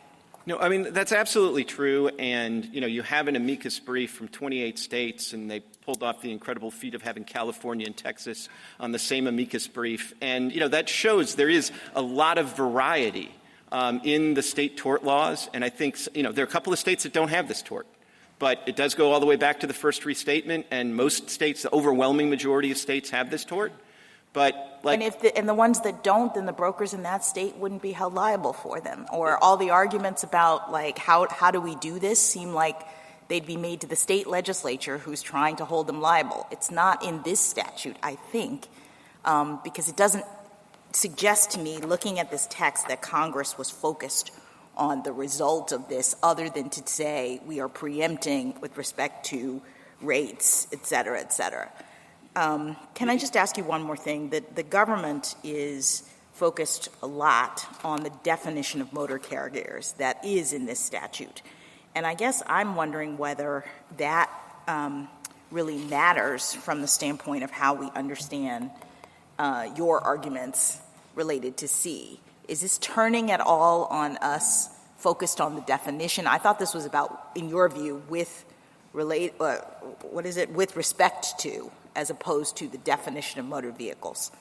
No, I mean, that's absolutely true. And, you have an amicus brief from 28 states, and they pulled off the incredible feat of having California and Texas on the same amicus brief. And, that shows there is a lot of variety in the state tort laws. And I think, there are a couple of states that don't have this tort. But it does go all the way back to the first restatement, and most states, the overwhelming majority of states, have this tort. But
and the ones that don't, then the brokers in that state wouldn't be held liable for them. Or all the arguments about how do we do this seem like they'd be made to the state legislature who's trying to hold them liable. It's not in this statute, I think, because it doesn't suggest to me, looking at this text, that Congress was focused on the result of this other than to say we are preempting with respect to rates, et cetera, et cetera. Can I just ask you one more thing? The government is focused a lot on the definition of motor carriers that is in this statute. And I guess I'm wondering whether that really matters from the standpoint of how we understand your arguments related to C. Is this turning at all on us focused on the definition? I thought this was about, in your view, with respect to, as opposed to the definition of motor vehicles.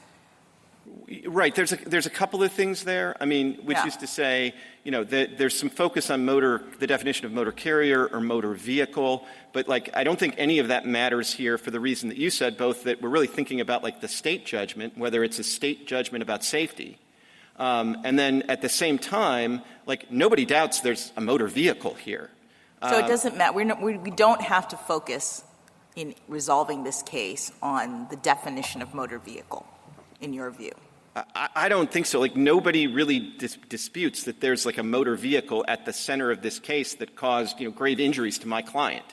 Right. There's a couple of things there. I mean, which is to say, there's some focus on the definition of motor carrier or motor vehicle. But I don't think any of that matters here for the reason that you said, both that we're really thinking about the state judgment, whether it's a state judgment about safety. And then at the same time, nobody doubts there's a motor vehicle here.
So it doesn't matter. We don't have to focus in resolving this case on the definition of motor vehicle, in your view?
I don't think so. Nobody really disputes that there's a motor vehicle at the center of this case that caused grave injuries to my client.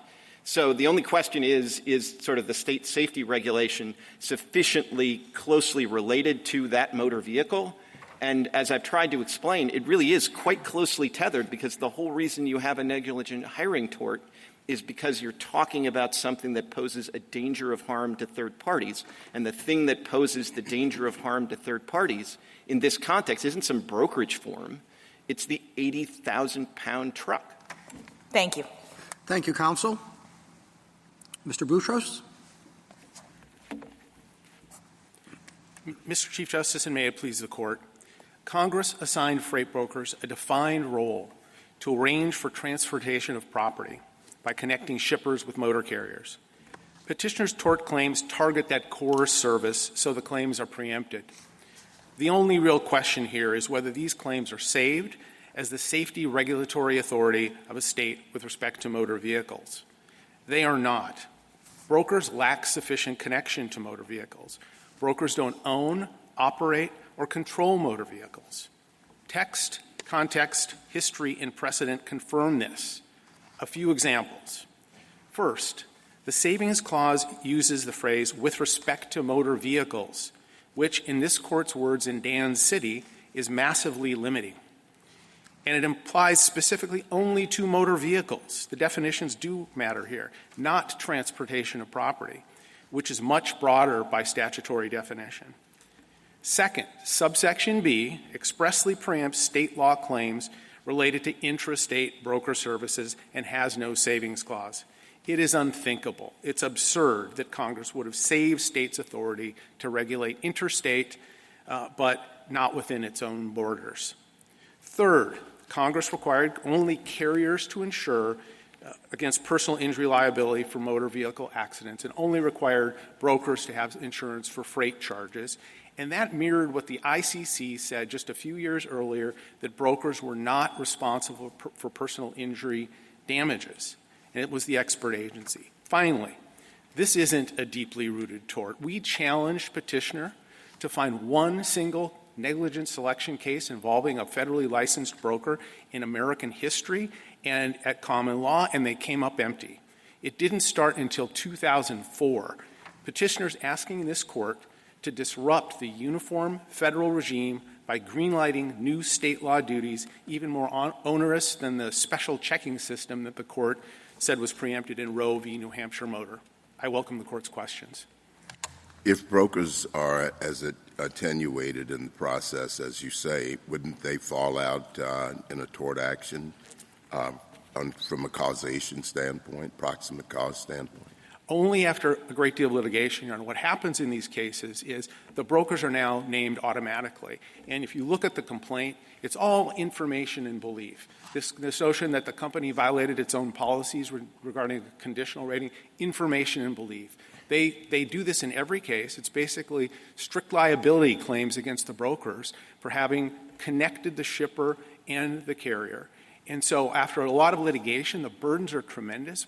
So the only question is sort of the state safety regulation sufficiently closely related to that motor vehicle? And as I've tried to explain, it really is quite closely tethered, because the whole reason you have a negligent hiring tort is because you're talking about something that poses a danger of harm to third parties. And the thing that poses the danger of harm to third parties in this context isn't some brokerage firm. It's the 80,000-pound truck.
Thank you.
Thank you, counsel. Mr. Boutros?
Mr. Chief Justice, and may it please the Court, Congress assigned freight brokers a defined role to arrange for transportation of property by connecting shippers with motor carriers. Petitioners' tort claims target that core service, so the claims are preempted. The only real question here is whether these claims are saved as the safety regulatory authority of a state with respect to motor vehicles. They are not. Brokers lack sufficient connection to motor vehicles. Brokers don't own, operate, or control motor vehicles. Text, context, history, and precedent confirm this. A few examples. First, the Savings Clause uses the phrase "with respect to motor vehicles," which, in this Court's words in Dan City, is massively limiting. And it implies specifically only to motor vehicles. The definitions do matter here, not transportation of property, which is much broader by statutory definition. Second, subsection B expressly preempts state law claims related to intrastate broker services and has no savings clause. It is unthinkable. It's absurd that Congress would have saved states' authority to regulate interstate, but not within its own borders. Third, Congress required only carriers to insure against personal injury liability for motor vehicle accidents and only required brokers to have insurance for freight charges. And that mirrored what the ICC said just a few years earlier, that brokers were not responsible for personal injury damages. And it was the expert agency. Finally, this isn't a deeply rooted tort. We challenged petitioner to find one single negligent selection case involving a federally licensed broker in American history and at common law, and they came up empty. It didn't start until 2004. Petitioners asking this court to disrupt the uniform federal regime by greenlighting new state law duties, even more onerous than the special checking system that the court said was preempted in Roe v. New Hampshire Motor. I welcome the court's questions.
If brokers are as attenuated in the process, as you say, wouldn't they fall out in a tort action from a causation standpoint, proximate cause standpoint?
Only after a great deal of litigation, Your Honor. What happens in these cases is the brokers are now named automatically. And if you look at the complaint, it's all information and belief. This notion that the company violated its own policies regarding conditional rating, information and belief. They do this in every case. It's basically strict liability claims against the brokers for having connected the shipper and the carrier. And so after a lot of litigation, the burdens are tremendous.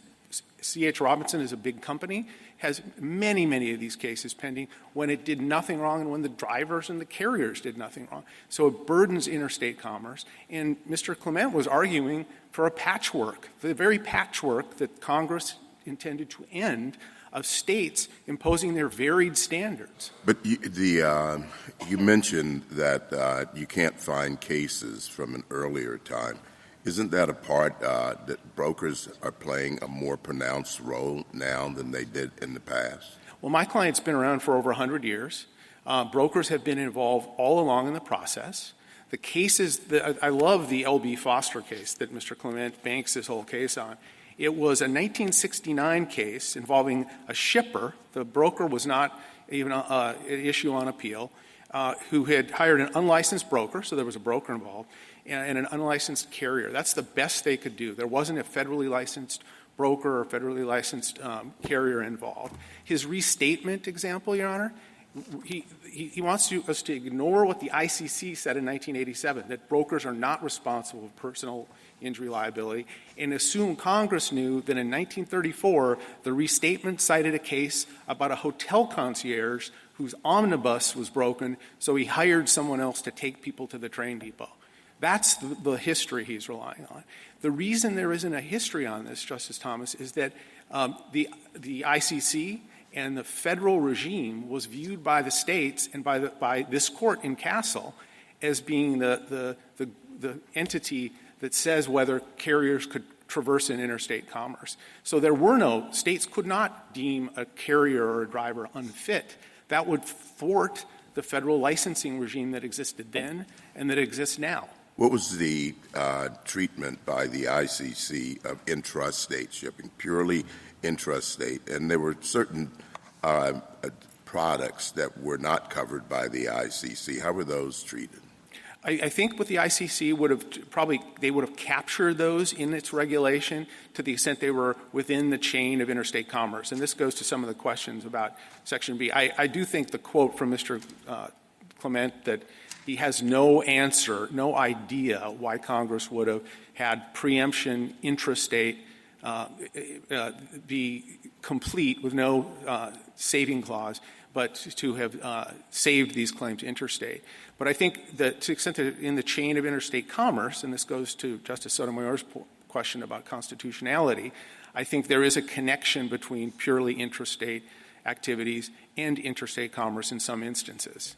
C.H. Robinson is a big company, has many, many of these cases pending when it did nothing wrong and when the drivers and the carriers did nothing wrong. So it burdens interstate commerce. And Mr. Clement was arguing for a patchwork, the very patchwork that Congress intended to end, of states imposing their varied standards.
But you mentioned that you can't find cases from an earlier time. Isn't that a part that brokers are playing a more pronounced role now than they did in the past?
Well, my client's been around for over 100 years. Brokers have been involved all along in the process. The cases that I love the L.B. Foster case that Mr. Clement banks his whole case on. It was a 1969 case involving a shipper. The broker was not even an issue on appeal, who had hired an unlicensed broker, so there was a broker involved, and an unlicensed carrier. That's the best they could do. There wasn't a federally licensed broker or federally licensed carrier involved. His restatement example, Your Honor, he wants us to ignore what the ICC said in 1987, that brokers are not responsible for personal injury liability, and assume Congress knew that in 1934, the restatement cited a case about a hotel concierge whose omnibus was broken, so he hired someone else to take people to the train depot. That's the history he's relying on. The reason there isn't a history on this, Justice Thomas, is that the ICC and the federal regime was viewed by the states and by this court in Castle as being the entity that says whether carriers could traverse in interstate commerce. So there were no — states could not deem a carrier or a driver unfit. That would thwart the federal licensing regime that existed then and that exists now.
What was the treatment by the ICC of intrastate shipping, purely intrastate? And there were certain products that were not covered by the ICC. How were those treated?
I think what the ICC would have they would have captured those in its regulation to the extent they were within the chain of interstate commerce. And this goes to some of the questions about Section B. I do think the quote from Mr. Clement that he has no answer, no idea why Congress would have had preemption intrastate be complete with no saving clause, but to have saved these claims interstate. But I think that to the extent that in the chain of interstate commerce, and this goes to Justice Sotomayor's question about constitutionality, I think there is a connection between purely intrastate activities and interstate commerce in some instances.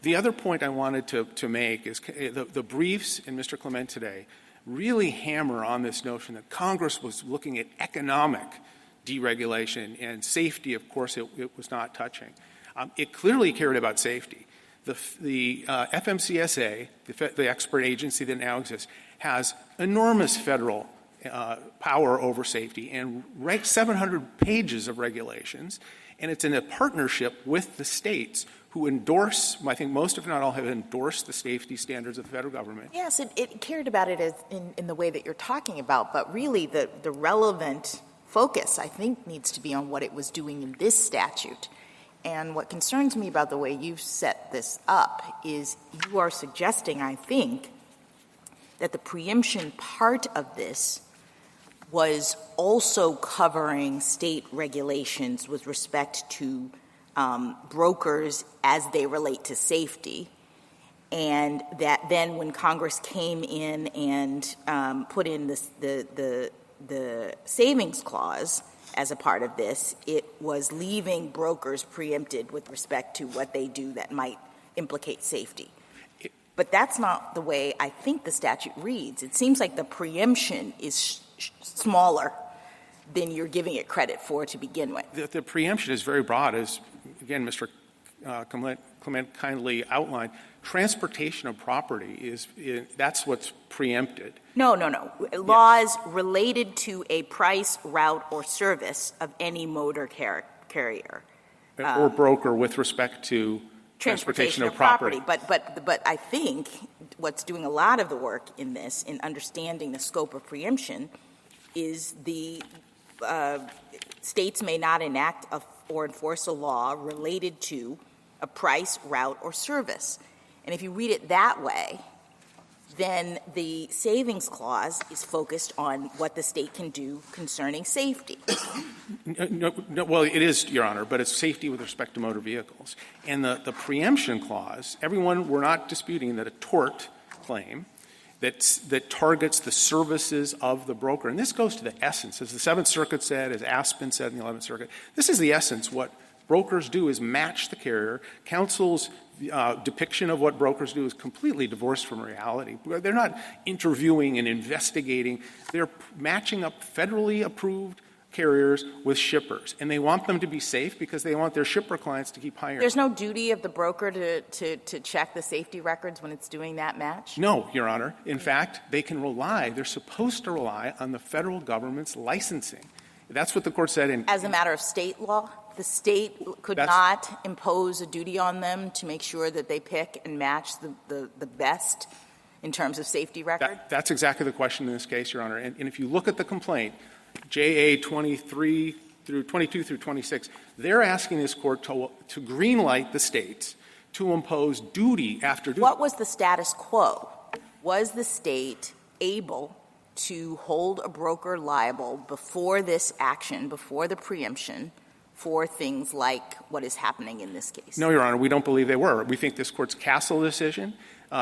The other point I wanted to make is the briefs in Mr. Clement today really hammer on this notion that Congress was looking at economic deregulation and safety. Of course, it was not touching. It clearly cared about safety. The FMCSA, the expert agency that now exists, has enormous federal power over safety and 700 pages of regulations, and it's in a partnership with the states who endorse, I think most, if not all, have endorsed the safety standards of the federal government.
Yes, it cared about it in the way that you're talking about, but really the relevant focus, I think, needs to be on what it was doing in this statute. And what concerns me about the way you've set this up is you are suggesting, I think, that the preemption part of this was also covering state regulations with respect to brokers as they relate to safety, and that then when Congress came in and put in the savings clause as a part of this, it was leaving brokers preempted with respect to what they do that might implicate safety. But that's not the way I think the statute reads. It seems like the preemption is smaller than you're giving it credit for to begin with.
The preemption is very broad, as, again, Mr. Clement kindly outlined. Transportation of property that's what's preempted.
No. Laws related to a price, route, or service of any motor carrier.
Or broker with respect to transportation of property.
But I think what's doing a lot of the work in this, in understanding the scope of preemption, is the states may not enact or enforce a law related to a price, route, or service. And if you read it that way, then the savings clause is focused on what the state can do concerning safety.
No, well, it is, Your Honor, but it's safety with respect to motor vehicles. And the preemption clause, we're not disputing that a tort claim that targets the services of the broker, and this goes to the essence, as the Seventh Circuit said, as Aspen said in the 11th Circuit, this is the essence. What brokers do is match the carrier. Counsel's depiction of what brokers do is completely divorced from reality. They're not interviewing and investigating. They're matching up federally approved carriers with shippers, and they want them to be safe because they want their shipper clients to keep hiring.
There's no duty of the broker to check the safety records when it's doing that match?
No, Your Honor. In fact, they're supposed to rely on the federal government's licensing. That's what the court said.
As a matter of state law? The state could not impose a duty on them to make sure that they pick and match the best in terms of safety record?
That's exactly the question in this case, Your Honor. And if you look at the complaint, JA 22 through 26, they're asking this court to greenlight the states to impose duty after duty.
What was the status quo? Was the state able to hold a broker liable before this action, before the preemption, for things like what is happening in this case?
No, Your Honor, we don't believe they were. We think this court's Castle decision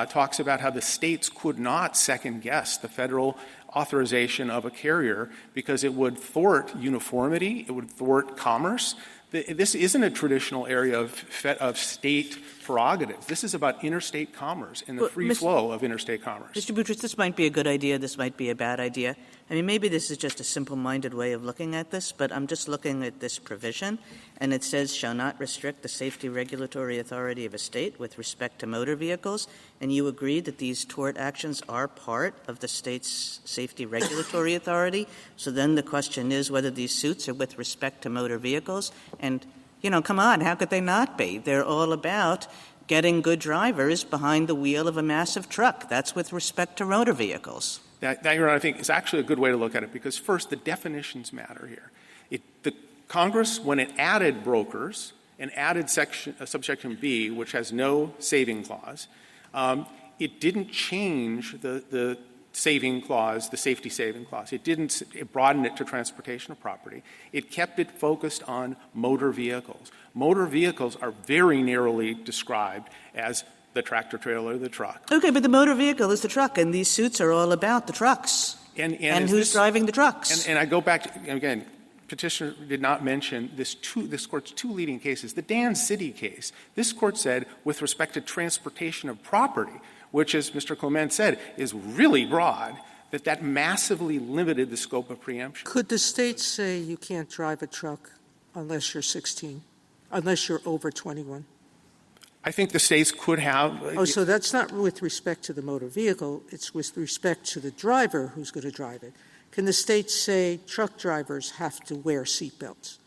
talks about how the states could not second-guess the federal authorization of a carrier because it would thwart uniformity, it would thwart commerce. This isn't a traditional area of state prerogatives. This is about interstate commerce and the free flow of interstate commerce.
Mr. Boutrous, this might be a good idea, this might be a bad idea. I mean, maybe this is just a simple-minded way of looking at this, but I'm just looking at this provision, and it says, shall not restrict the safety regulatory authority of a state with respect to motor vehicles, and you agree that these tort actions are part of the state's safety regulatory authority. So then the question is whether these suits are with respect to motor vehicles. And, come on, how could they not be? They're all about getting good drivers behind the wheel of a massive truck. That's with respect to motor vehicles.
That, Your Honor, I think is actually a good way to look at it because, first, the definitions matter here. The Congress, when it added brokers and added subsection B, which has no saving clause, it didn't change the saving clause, the safety saving clause. It broadened it to transportation of property. It kept it focused on motor vehicles. Motor vehicles are very narrowly described as the tractor trailer, the truck.
Okay, but the motor vehicle is the truck, and these suits are all about the trucks. And who's driving the trucks?
And I go back to, again, Petitioner did not mention this Court's two leading cases. The Dan City case, this Court said, with respect to transportation of property, which, as Mr. Clement said, is really broad, that massively limited the scope of preemption.
Could the state say you can't drive a truck unless you're 16, unless you're over 21?
I think the states could have.
Oh, so that's not with respect to the motor vehicle. It's with respect to the driver who's going to drive it. Can the states say truck drivers have to wear seatbelts?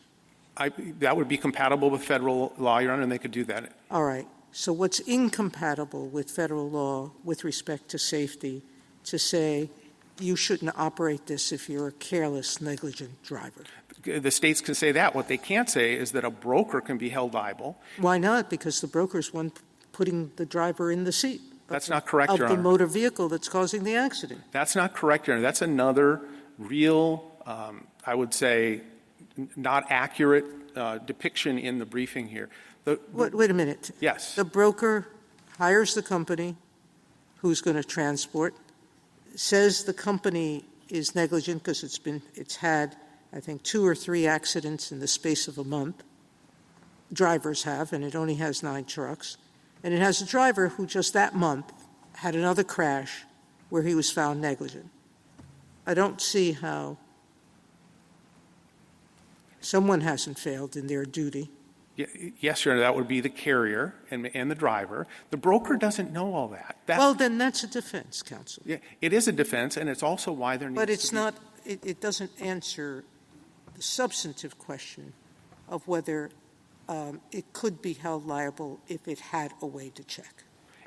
That would be compatible with federal law, Your Honor, and they could do that.
All right. So what's incompatible with federal law with respect to safety to say you shouldn't operate this if you're a careless, negligent driver?
The states can say that. What they can't say is that a broker can be held liable.
Why not? Because the broker's one putting the driver in the seat.
That's not correct, Your
Honor. Of the
Honor.
motor vehicle that's causing the accident.
That's not correct, Your Honor. That's another real, I would say, not accurate depiction in the briefing here.
Wait a minute.
Yes.
The broker hires the company who's going to transport, says the company is negligent because it's had, I think, 2 or 3 accidents in the space of a month. Drivers have, and it only has 9 trucks. And it has a driver who just that month had another crash where he was found negligent. I don't see how someone hasn't failed in their duty.
Yes, Your Honor, that would be the carrier and the driver. The broker doesn't know all that.
Well, then that's a defense, counsel.
Yeah, it is a defense, and it's also why there needs
But it's
to be...
not, it doesn't answer the substantive question of whether it could be held liable if it had a way to check.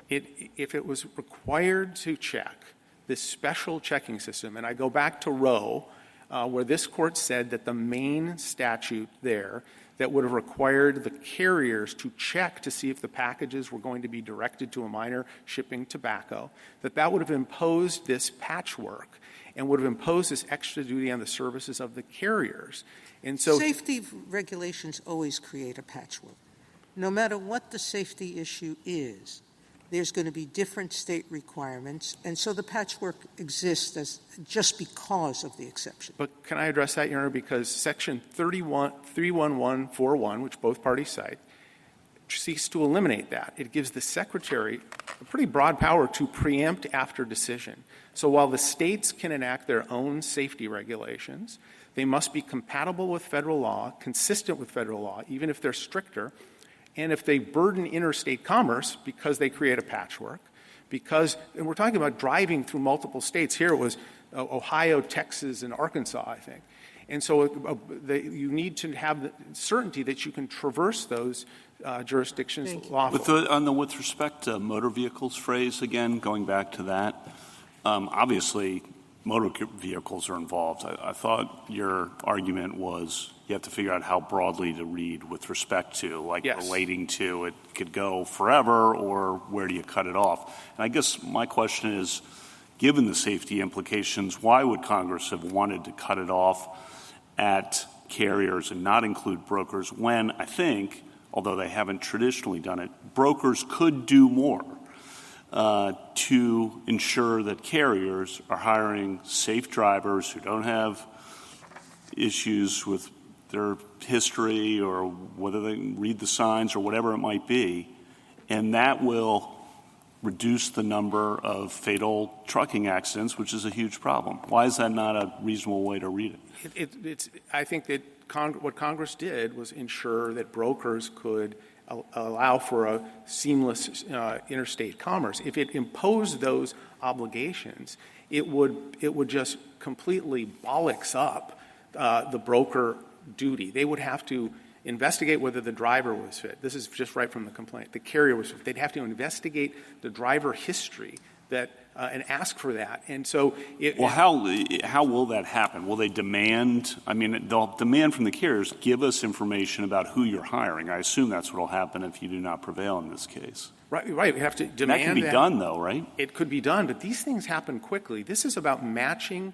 If it was required to check this special checking system, and I go back to Roe, where this court said that the main statute there that would have required the carriers to check to see if the packages were going to be directed to a minor shipping tobacco, that would have imposed this patchwork and would have imposed this extra duty on the services of the carriers. And so
safety regulations always create a patchwork. No matter what the safety issue is, there's going to be different state requirements, and so the patchwork exists just because of the exception.
But can I address that, Your Honor? Because Section 31141, which both parties cite, seeks to eliminate that. It gives the Secretary a pretty broad power to preempt after decision. So while the states can enact their own safety regulations, they must be compatible with federal law, consistent with federal law, even if they're stricter. And if they burden interstate commerce because they create a patchwork, and we're talking about driving through multiple states. Here it was Ohio, Texas, and Arkansas, I think. And so you need to have the certainty that you can traverse those jurisdictions lawfully.
With respect to motor vehicles phrase, again, going back to that, obviously motor vehicles are involved. I thought your argument was you have to figure out how broadly to read with respect to, like relating to, it could go forever, or where do you cut it off? And I guess my question is, given the safety implications, why would Congress have wanted to cut it off at carriers and not include brokers when I think, although they haven't traditionally done it, brokers could do more to ensure that carriers are hiring safe drivers who don't have issues with their history or whether they read the signs or whatever it might be, and that will reduce the number of fatal trucking accidents, which is a huge problem. Why is that not a reasonable way to read it?
I think that what Congress did was ensure that brokers could allow for a seamless interstate commerce. If it imposed those obligations, it would just completely bollocks up the broker duty. They would have to investigate whether the driver was fit. This is just right from the complaint. The carrier was fit. They'd have to investigate the driver history and ask for that. And so
how will that happen? Will they demand? I mean, they'll demand from the carriers, give us information about who you're hiring. I assume that's what will happen if you do not prevail in this case.
Right. We have to demand
that. Can be done, though, right?
It could be done, but these things happen quickly. This is about matching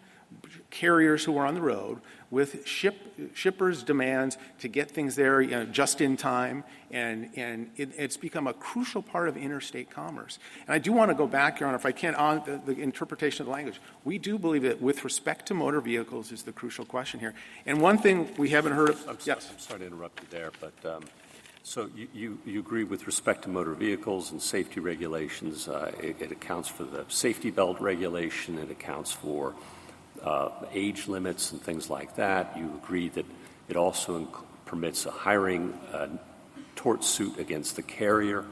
carriers who are on the road with shippers' demands to get things there just in time, and it's become a crucial part of interstate commerce. And I do want to go back, Your Honor, if I can, on the interpretation of the language. We do believe that with respect to motor vehicles is the crucial question here. And one thing we haven't heard of...
I'm sorry to interrupt you there, but so you agree with respect to motor vehicles and safety regulations, it accounts for the safety belt regulation, it accounts for age limits and things like that. You agree that it also permits a hiring tort suit against the carrier.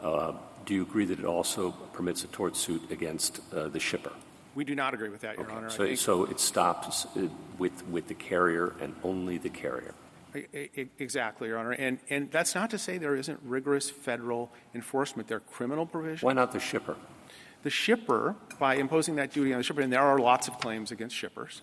Do you agree that it also permits a tort suit against the shipper?
We do not agree with that, Your
Okay.
Honor.
So it stops with the carrier and only the carrier.
Exactly, Your Honor. And that's not to say there isn't rigorous federal enforcement. There are criminal provisions.
Why not the shipper?
The shipper, by imposing that duty on the shipper, and there are lots of claims against shippers,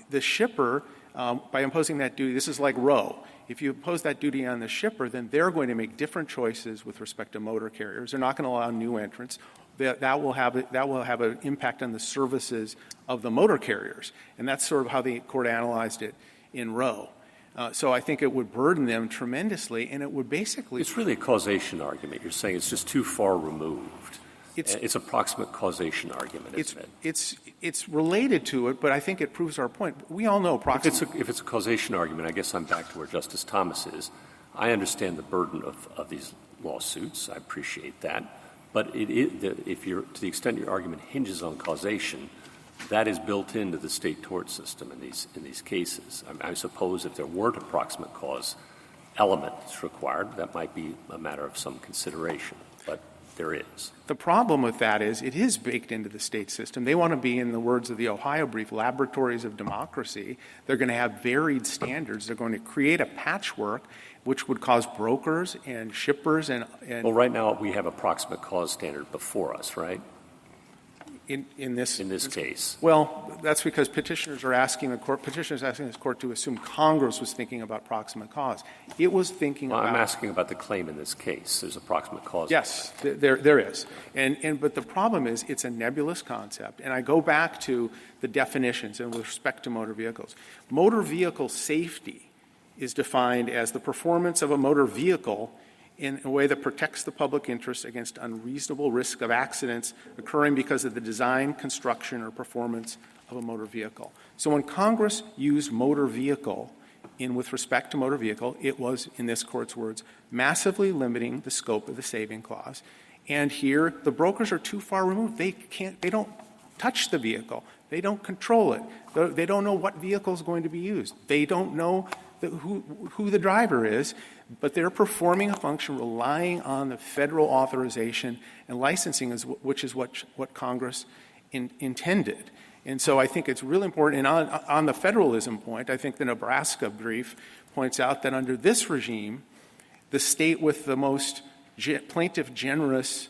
the shipper, by imposing that duty, this is like Roe. If you impose that duty on the shipper, then they're going to make different choices with respect to motor carriers. They're not going to allow new entrants. That will have an impact on the services of the motor carriers. And that's sort of how the court analyzed it in Roe. So I think it would burden them tremendously, and it would basically —
It's really a causation argument. You're saying it's just too far removed. It's a proximate causation argument, isn't it?
It's related to it, but I think it proves our point. We all know proximate.
If it's a causation argument, I guess I'm back to where Justice Thomas is. I understand the burden of these lawsuits. I appreciate that. But if you're, to the extent your argument hinges on causation, that is built into the state tort system in these cases. I suppose if there weren't a proximate cause element that's required, that might be a matter of some consideration. But there is.
The problem with that is it is baked into the state system. They want to be, in the words of the Ohio brief, laboratories of democracy. They're going to have varied standards. They're going to create a patchwork which would cause brokers and shippers and
Well, right now we have a proximate cause standard before us, right?
In this
case.
Well, that's because petitioners are asking this court to assume Congress was thinking about proximate cause. It was thinking about —
I'm asking about the claim in this case. There's a proximate cause.
Yes, there is. But the problem is it's a nebulous concept. And I go back to the definitions and with respect to motor vehicles. Motor vehicle safety is defined as the performance of a motor vehicle in a way that protects the public interest against unreasonable risk of accidents occurring because of the design, construction, or performance of a motor vehicle. So when Congress used motor vehicle with respect to motor vehicle, it was, in this Court's words, massively limiting the scope of the saving clause. And here, the brokers are too far removed. They don't touch the vehicle. They don't control it. They don't know what vehicle is going to be used. They don't know who the driver is, but they're performing a function relying on the federal authorization and licensing, which is what Congress intended. And so I think it's really important. And on the federalism point, I think the Nebraska brief points out that under this regime, the state with the most plaintiff-generous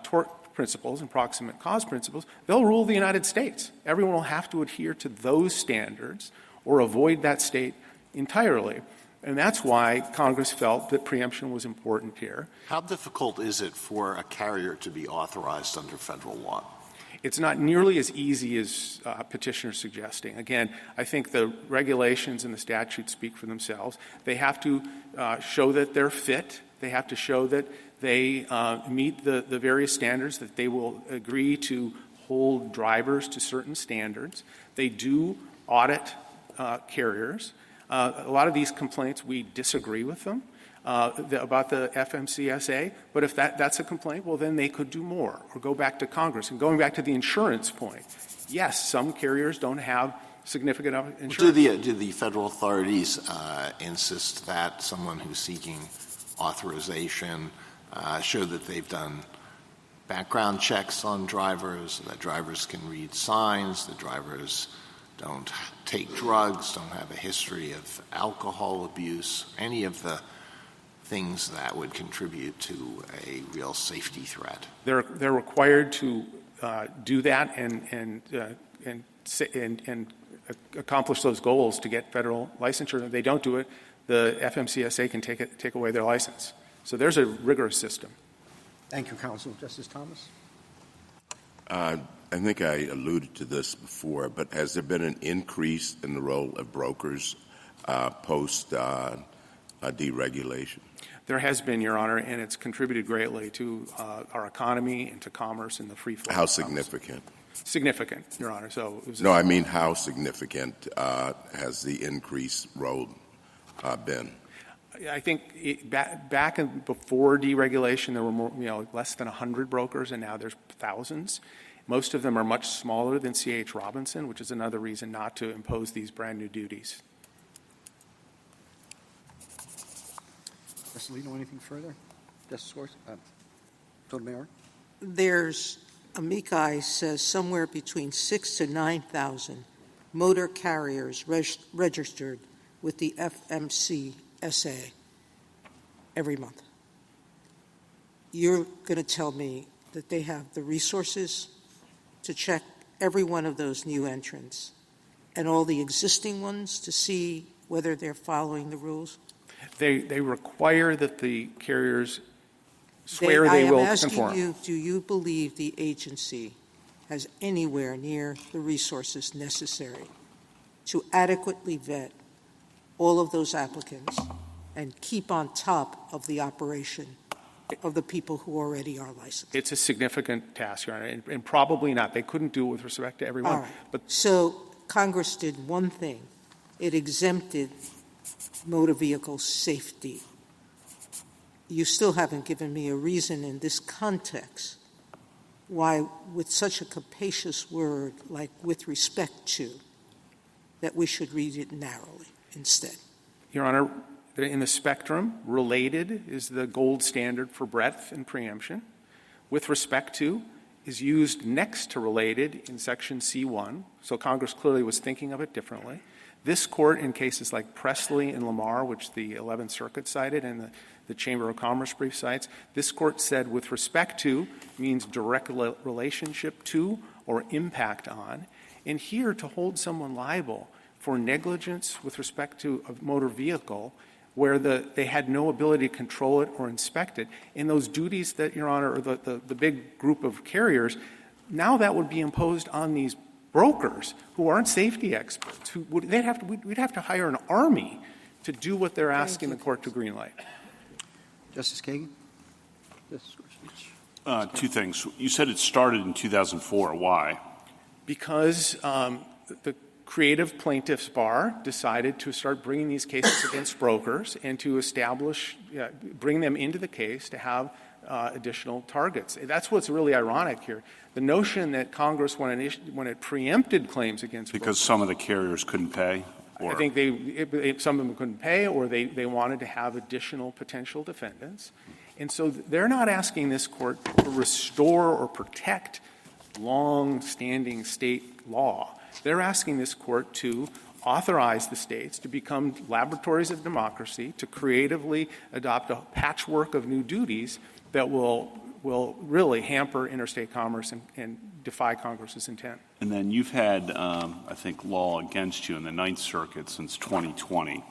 tort principles and proximate cause principles, they'll rule the United States. Everyone will have to adhere to those standards or avoid that state entirely. And that's why Congress felt that preemption was important here.
How difficult is it for a carrier to be authorized under federal law?
It's not nearly as easy as petitioners suggesting. Again, I think the regulations and the statutes speak for themselves. They have to show that they're fit. They have to show that they meet the various standards, that they will agree to hold drivers to certain standards. They do audit carriers. A lot of these complaints, we disagree with them about the FMCSA, but if that's a complaint, well, then they could do more or go back to Congress. And going back to the insurance point, yes, some carriers don't have significant insurance.
Do the federal authorities insist that someone who's seeking authorization show that they've done background checks on drivers, that drivers can read signs, that drivers don't take drugs, don't have a history of alcohol abuse, any of the things that would contribute to a real safety threat?
They're required to do that and accomplish those goals to get federal licensure. If they don't do it, the FMCSA can take away their license. So there's a rigorous system.
Thank you, Counsel. Justice Thomas?
I think I alluded to this before, but has there been an increase in the role of brokers post deregulation?
There has been, Your Honor, and it's contributed greatly to our economy and to commerce and the free flow.
How significant?
Significant, Your Honor. So
no, I mean how significant has the increased role been?
I think back before deregulation, there were less than 100 brokers, and now there's thousands. Most of them are much smaller than C.H. Robinson, which is another reason not to impose these brand new duties.
Justice Alito, anything further? Justice Schwartz? Sotomayor?
There's amici says somewhere between 6,000 to 9,000 motor carriers registered with the FMCSA every month. You're going to tell me that they have the resources to check every one of those new entrants and all the existing ones to see whether they're following the rules?
They require that the carriers swear they will conform.
I am asking you, do you believe the agency has anywhere near the resources necessary to adequately vet all of those applicants and keep on top of the operation of the people who already are licensed?
It's a significant task, Your Honor, and probably not. They couldn't do it with respect to everyone.
All right.
But
so Congress did one thing. It exempted motor vehicle safety. You still haven't given me a reason in this context why, with such a capacious word like with respect to, that we should read it narrowly instead.
Your Honor, in the spectrum, related is the gold standard for breadth and preemption. With respect to is used next to related in Section C1, so Congress clearly was thinking of it differently. This Court, in cases like Presley and Lamar, which the 11th Circuit cited and the Chamber of Commerce brief cites, this Court said with respect to means direct relationship to or impact on. And here, to hold someone liable for negligence with respect to a motor vehicle where they had no ability to control it or inspect it, and those duties that, Your Honor, or the big group of carriers, now that would be imposed on these brokers who aren't safety experts. We'd have to hire an army to do what they're asking the Court to greenlight.
Justice Kagan?
Two things. You said it started in 2004. Why?
Because the creative plaintiffs bar decided to start bringing these cases against brokers and to bring them into the case to have additional targets. That's what's really ironic here. The notion that Congress, when it preempted claims against
because
brokers,
some of the carriers couldn't pay? Or?
I think some of them couldn't pay, or they wanted to have additional potential defendants. And so they're not asking this Court to restore or protect long-standing state law. They're asking this Court to authorize the states to become laboratories of democracy, to creatively adopt a patchwork of new duties that will really hamper interstate commerce and defy Congress's intent.
And then you've had, I think, law against you in the Ninth Circuit since 2020.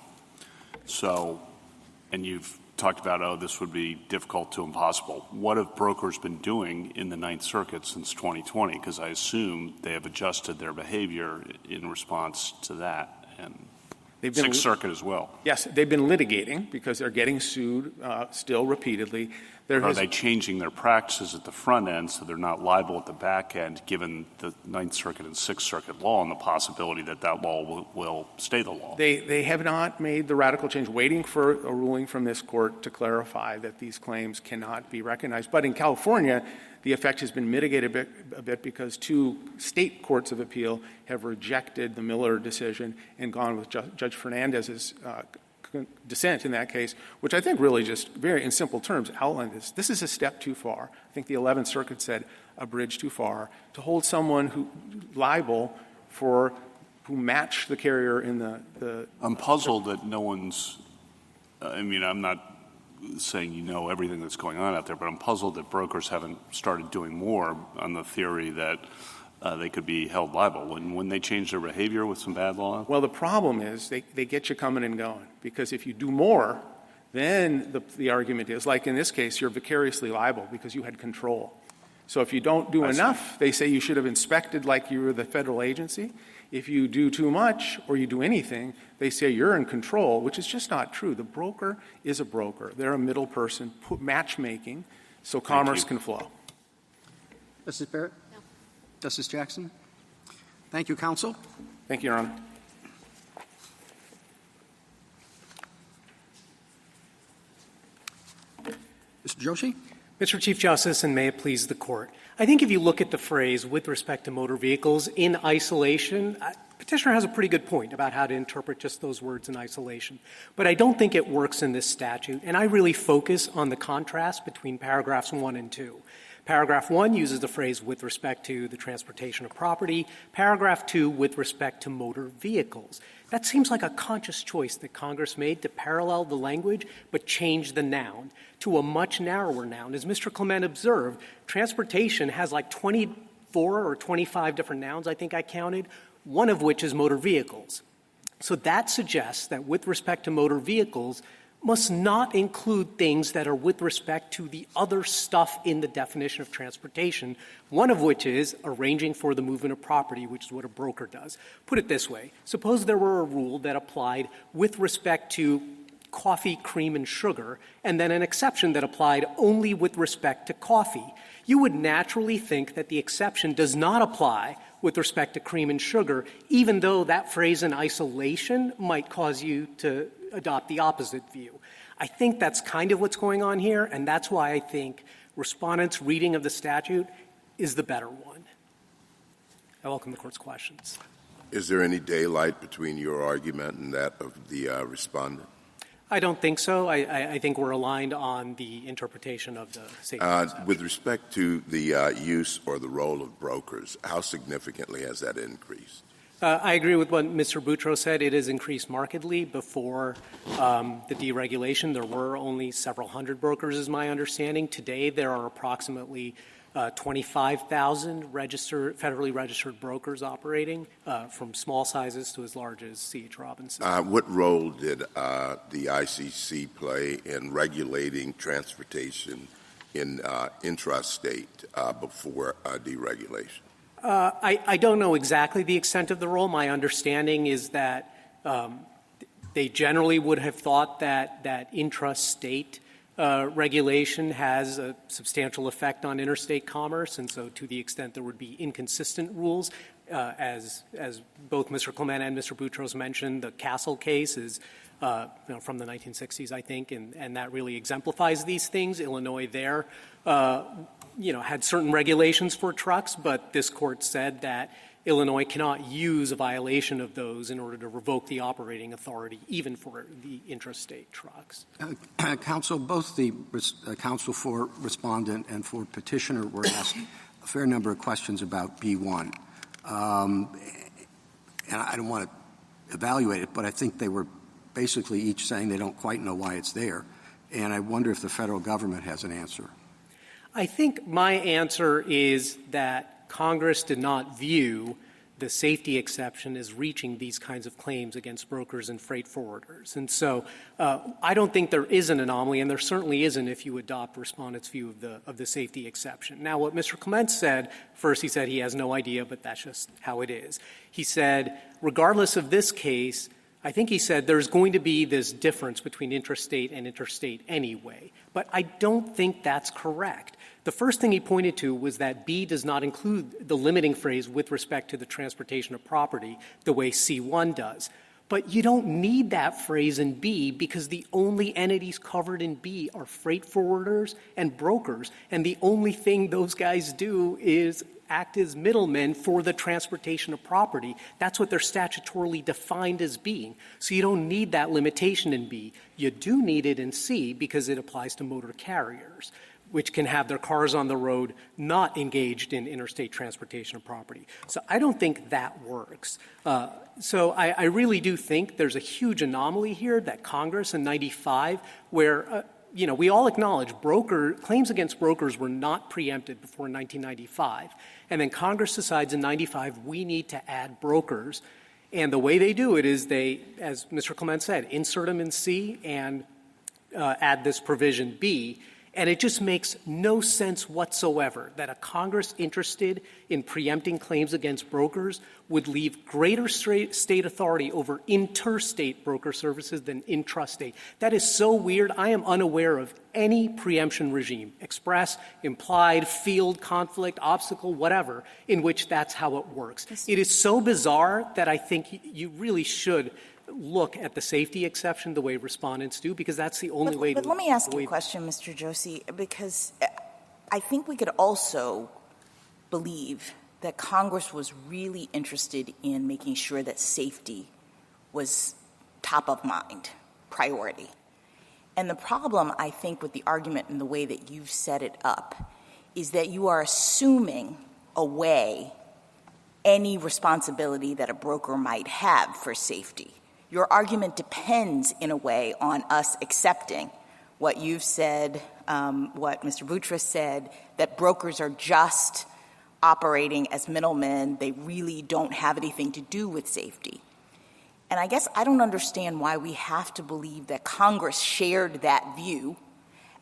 So, and you've talked about, this would be difficult to impossible. What have brokers been doing in the Ninth Circuit since 2020? Because I assume they have adjusted their behavior in response to that. And Sixth Circuit as well.
Yes, they've been litigating because they're getting sued still repeatedly.
Are they changing their practices at the front end so they're not liable at the back end, given the Ninth Circuit and Sixth Circuit law and the possibility that law will stay the law?
They have not made the radical change, waiting for a ruling from this Court to clarify that these claims cannot be recognized. But in California, the effect has been mitigated a bit because two state courts of appeal have rejected the Miller decision and gone with Judge Fernandez's dissent in that case, which I think really just very in simple terms outlined this. This is a step too far. I think the 11th Circuit said a bridge too far to hold someone who liable who match the carrier in the
I'm puzzled that no one's I'm not saying everything that's going on out there, but I'm puzzled that brokers haven't started doing more on the theory that they could be held liable. When they change their behavior with some bad law?
Well, the problem is they get you coming and going, because if you do more, then the argument is, like in this case, you're vicariously liable because you had control. So if you don't do enough, they say you should have inspected like you were the federal agency. If you do too much or you do anything, they say you're in control, which is just not true. The broker is a broker. They're a middle person, matchmaking, so commerce can flow.
Justice Barrett? No. Justice Jackson? Thank you, counsel.
Thank you, Your Honor.
Mr. Joshi?
Mr. Chief Justice, and may it please the Court. I think if you look at the phrase with respect to motor vehicles in isolation, Petitioner has a pretty good point about how to interpret just those words in isolation. But I don't think it works in this statute, and I really focus on the contrast between paragraphs 1 and 2. Paragraph 1 uses the phrase with respect to the transportation of property. Paragraph 2 with respect to motor vehicles. That seems like a conscious choice that Congress made to parallel the language but change the noun to a much narrower noun. As Mr. Clement observed, transportation has like 24 or 25 different nouns, I think I counted, one of which is motor vehicles. So that suggests that with respect to motor vehicles must not include things that are with respect to the other stuff in the definition of transportation, one of which is arranging for the movement of property, which is what a broker does. Put it this way. Suppose there were a rule that applied with respect to coffee, cream, and sugar, and then an exception that applied only with respect to coffee. You would naturally think that the exception does not apply with respect to cream and sugar, even though that phrase in isolation might cause you to adopt the opposite view. I think that's kind of what's going on here, and that's why I think respondents' reading of the statute is the better one. I welcome the Court's questions.
Is there any daylight between your argument and that of the respondent?
I don't think so. I think we're aligned on the interpretation of the safety exception.
With respect to the use or the role of brokers, how significantly has that increased?
I agree with what Mr. Boutros said. It has increased markedly before the deregulation. There were only several hundred brokers, is my understanding. Today, there are approximately 25,000 federally registered brokers operating, from small sizes to as large as C.H. Robinson.
What role did the ICC play in regulating transportation in intrastate before deregulation?
I don't know exactly the extent of the role. My understanding is that they generally would have thought that intrastate regulation has a substantial effect on interstate commerce, and so to the extent there would be inconsistent rules, as both Mr. Clement and Mr. Boutros mentioned, the Castle case is from the 1960s, I think, and that really exemplifies these things. Illinois there had certain regulations for trucks, but this Court said that Illinois cannot use a violation of those in order to revoke the operating authority, even for the intrastate trucks.
Counsel, both the counsel for respondent and for petitioner were asked a fair number of questions about B1. And I don't want to evaluate it, but I think they were basically each saying they don't quite know why it's there. And I wonder if the federal government has an answer.
I think my answer is that Congress did not view the safety exception as reaching these kinds of claims against brokers and freight forwarders. And so I don't think there is an anomaly, and there certainly isn't if you adopt respondents' view of the safety exception. Now, what Mr. Clement said, first he said he has no idea, but that's just how it is. He said, regardless of this case, I think he said there's going to be this difference between intrastate and interstate anyway. But I don't think that's correct. The first thing he pointed to was that B does not include the limiting phrase with respect to the transportation of property the way C1 does. But you don't need that phrase in B because the only entities covered in B are freight forwarders and brokers, and the only thing those guys do is act as middlemen for the transportation of property. That's what they're statutorily defined as being. So you don't need that limitation in B. You do need it in C because it applies to motor carriers, which can have their cars on the road not engaged in interstate transportation of property. So I don't think that works. So I really do think there's a huge anomaly here that Congress in 95, where we all acknowledge claims against brokers were not preempted before 1995. And then Congress decides in 95 we need to add brokers. And the way they do it is they, as Mr. Clement said, insert them in C and add this provision B. And it just makes no sense whatsoever that a Congress interested in preempting claims against brokers would leave greater state authority over interstate broker services than intrastate. That is so weird. I am unaware of any preemption regime, express, implied, field, conflict, obstacle, whatever, in which that's how it works. It is so bizarre that I think you really should look at the safety exception the way respondents do, because that's the only way to
But let me ask you a question, Mr. Joshi, because I think we could also believe that Congress was really interested in making sure that safety was top of mind, priority. And the problem, I think, with the argument and the way that you've set it up is that you are assuming away any responsibility that a broker might have for safety. Your argument depends, in a way, on us accepting what you've said, what Mr. Boutros said, that brokers are just operating as middlemen. They really don't have anything to do with safety. And I guess I don't understand why we have to believe that Congress shared that view,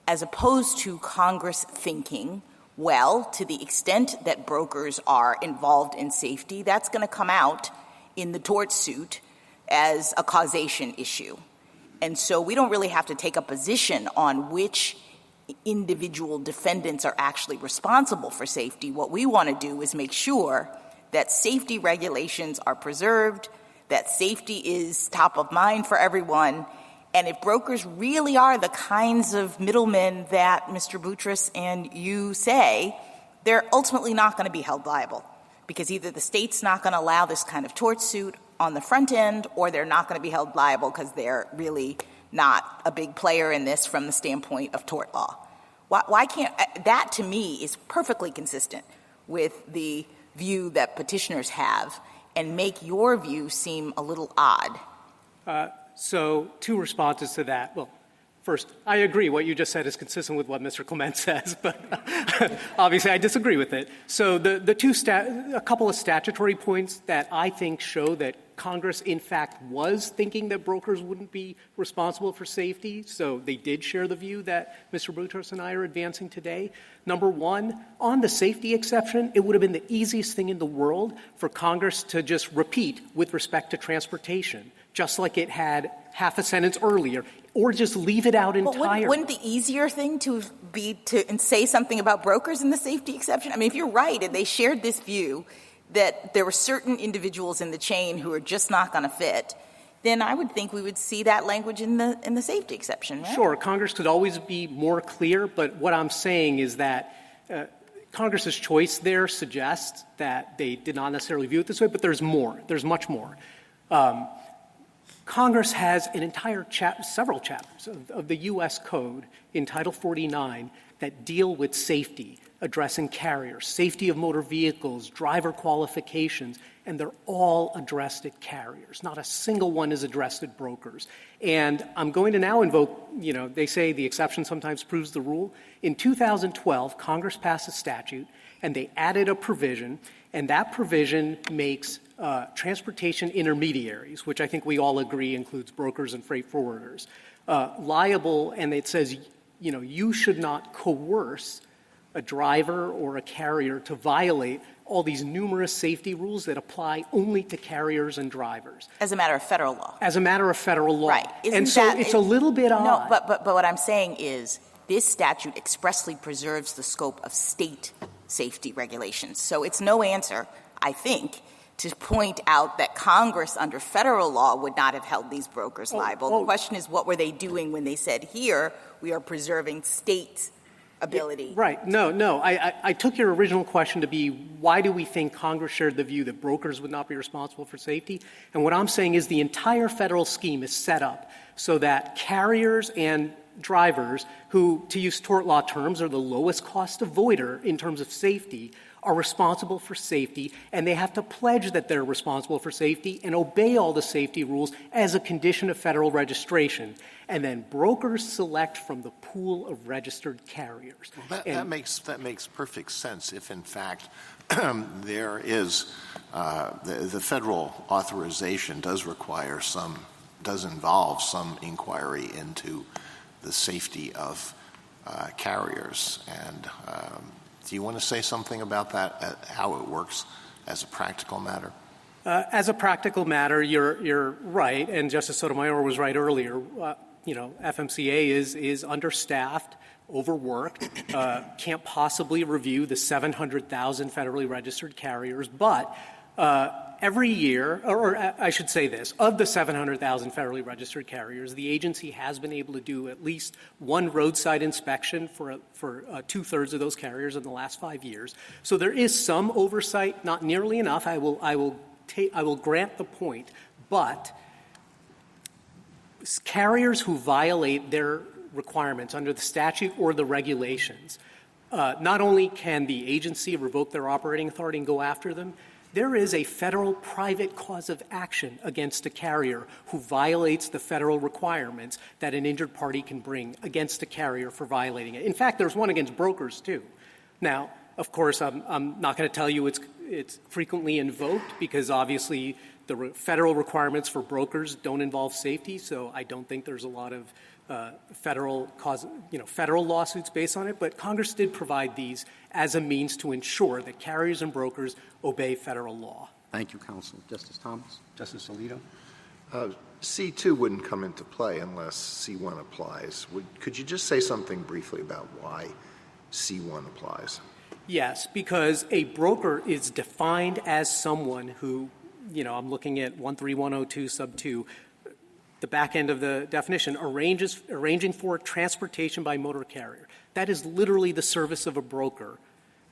as opposed to Congress thinking, well, to the extent that brokers are involved in safety, that's going to come out in the tort suit as a causation issue. And so we don't really have to take a position on which individual defendants are actually responsible for safety. What we want to do is make sure that safety regulations are preserved, that safety is top of mind for everyone. And if brokers really are the kinds of middlemen that Mr. Boutros and you say, they're ultimately not going to be held liable, because either the state's not going to allow this kind of tort suit on the front end, or they're not going to be held liable because they're really not a big player in this from the standpoint of tort law. Why can't that, to me, is perfectly consistent with the view that petitioners have and make your view seem a little odd.
So 2 responses to that. Well, first, I agree. What you just said is consistent with what Mr. Clement says, but obviously I disagree with it. So a couple of statutory points that I think show that Congress, in fact, was thinking that brokers wouldn't be responsible for safety. So they did share the view that Mr. Boutros and I are advancing today. Number one, on the safety exception, it would have been the easiest thing in the world for Congress to just repeat with respect to transportation, just like it had half a sentence earlier, or just leave it out entirely.
Wouldn't the easier thing to be to say something about brokers in the safety exception? I mean, if you're right and they shared this view that there were certain individuals in the chain who are just not going to fit, then I would think we would see that language in the safety exception, right?
Sure. Congress could always be more clear, but what I'm saying is that Congress's choice there suggests that they did not necessarily view it this way, but there's more. There's much more. Congress has an entire several chapters of the U.S. Code in Title 49 that deal with safety, addressing carriers, safety of motor vehicles, driver qualifications, and they're all addressed at carriers. Not a single one is addressed at brokers. And I'm going to now invoke, they say the exception sometimes proves the rule. In 2012, Congress passed a statute, and they added a provision, and that provision makes transportation intermediaries, which I think we all agree includes brokers and freight forwarders, liable, and it says, you should not coerce a driver or a carrier to violate all these numerous safety rules that apply only to carriers and drivers.
As a matter of federal law.
As a matter of federal law.
Right.
It's a little bit odd.
No, but what I'm saying is this statute expressly preserves the scope of state safety regulations. So it's no answer, I think, to point out that Congress under federal law would not have held these brokers liable. The question is, what were they doing when they said, here, we are preserving state ability?
Right. No. I took your original question to be, why do we think Congress shared the view that brokers would not be responsible for safety? And what I'm saying is the entire federal scheme is set up so that carriers and drivers who, to use tort law terms, are the lowest cost avoider in terms of safety, are responsible for safety, and they have to pledge that they're responsible for safety and obey all the safety rules as a condition of federal registration. And then brokers select from the pool of registered carriers.
Well, that makes perfect sense if, in fact, there is the federal authorization does involve some inquiry into the safety of carriers. And do you want to say something about that, how it works as a practical matter?
As a practical matter, you're right, and Justice Sotomayor was right earlier. FMCA is understaffed, overworked, can't possibly review the 700,000 federally registered carriers, but every year, or I should say this, of the 700,000 federally registered carriers, the agency has been able to do at least one roadside inspection for two-thirds of those carriers in the last 5 years. So there is some oversight, not nearly enough. I will grant the point, but carriers who violate their requirements under the statute or the regulations not only can the agency revoke their operating authority and go after them, there is a federal private cause of action against a carrier who violates the federal requirements that an injured party can bring against a carrier for violating it. In fact, there's one against brokers, too. Now, of course, I'm not going to tell you it's frequently invoked because obviously the federal requirements for brokers don't involve safety, so I don't think there's a lot of federal lawsuits based on it. But Congress did provide these as a means to ensure that carriers and brokers obey federal law.
Thank you, counsel. Justice Thomas?
Justice Alito?
C2 wouldn't come into play unless C1 applies. Could you just say something briefly about why C1 applies?
Yes, because a broker is defined as someone who, I'm looking at 13102 sub 2, the back end of the definition, arranging for transportation by motor carrier. That is literally the service of a broker.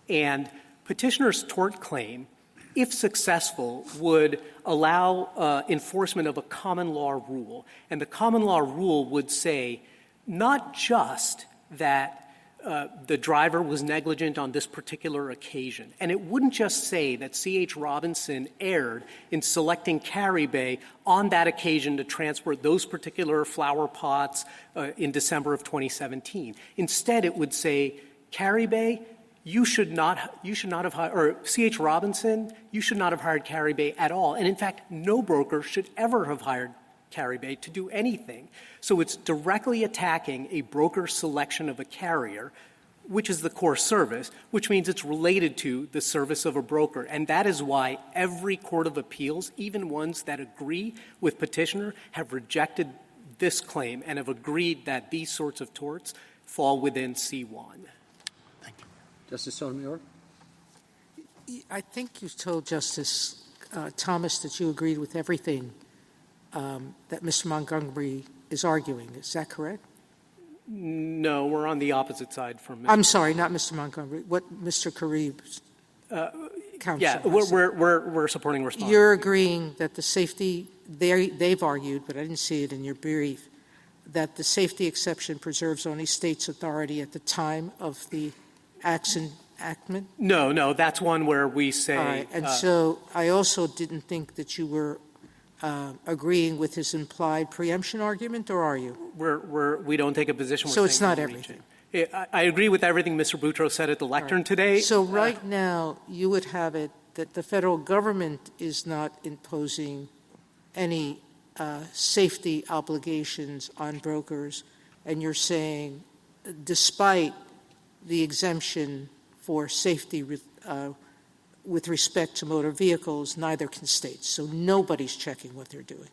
And petitioner's tort claim, if successful, would allow enforcement of a common law rule. And the common law rule would say not just that the driver was negligent on this particular occasion. And it wouldn't just say that C.H. Robinson erred in selecting Caribe on that occasion to transport those particular flower pots in December of 2017. Instead, it would say, Caribe, you should not have hired, or C.H. Robinson, you should not have hired Caribe at all. And in fact, no broker should ever have hired Caribe to do anything. So it's directly attacking a broker's selection of a carrier, which is the core service, which means it's related to the service of a broker. And that is why every court of appeals, even ones that agree with petitioner, have rejected this claim and have agreed that these sorts of torts fall within C1.
Thank you. Justice Sotomayor?
I think you told Justice Thomas that you agreed with everything that Mr. Montgomery is arguing. Is that correct?
No, we're on the opposite side from Mr.
I'm sorry, not Mr. Montgomery. What Mr. Caribe's counsel?
Yeah, we're supporting response.
You're agreeing that the safety, they've argued, but I didn't see it in your brief, that the safety exception preserves only states' authority at the time of the enactment?
No, that's one where we say.
All right, and so I also didn't think that you were agreeing with his implied preemption argument, or are you?
We don't take a position.
So it's not everything.
I agree with everything Mr. Boutros said at the lectern today.
So right now, you would have it that the federal government is not imposing any safety obligations on brokers, and you're saying, despite the exemption for safety with respect to motor vehicles, neither can states. So nobody's checking what they're doing.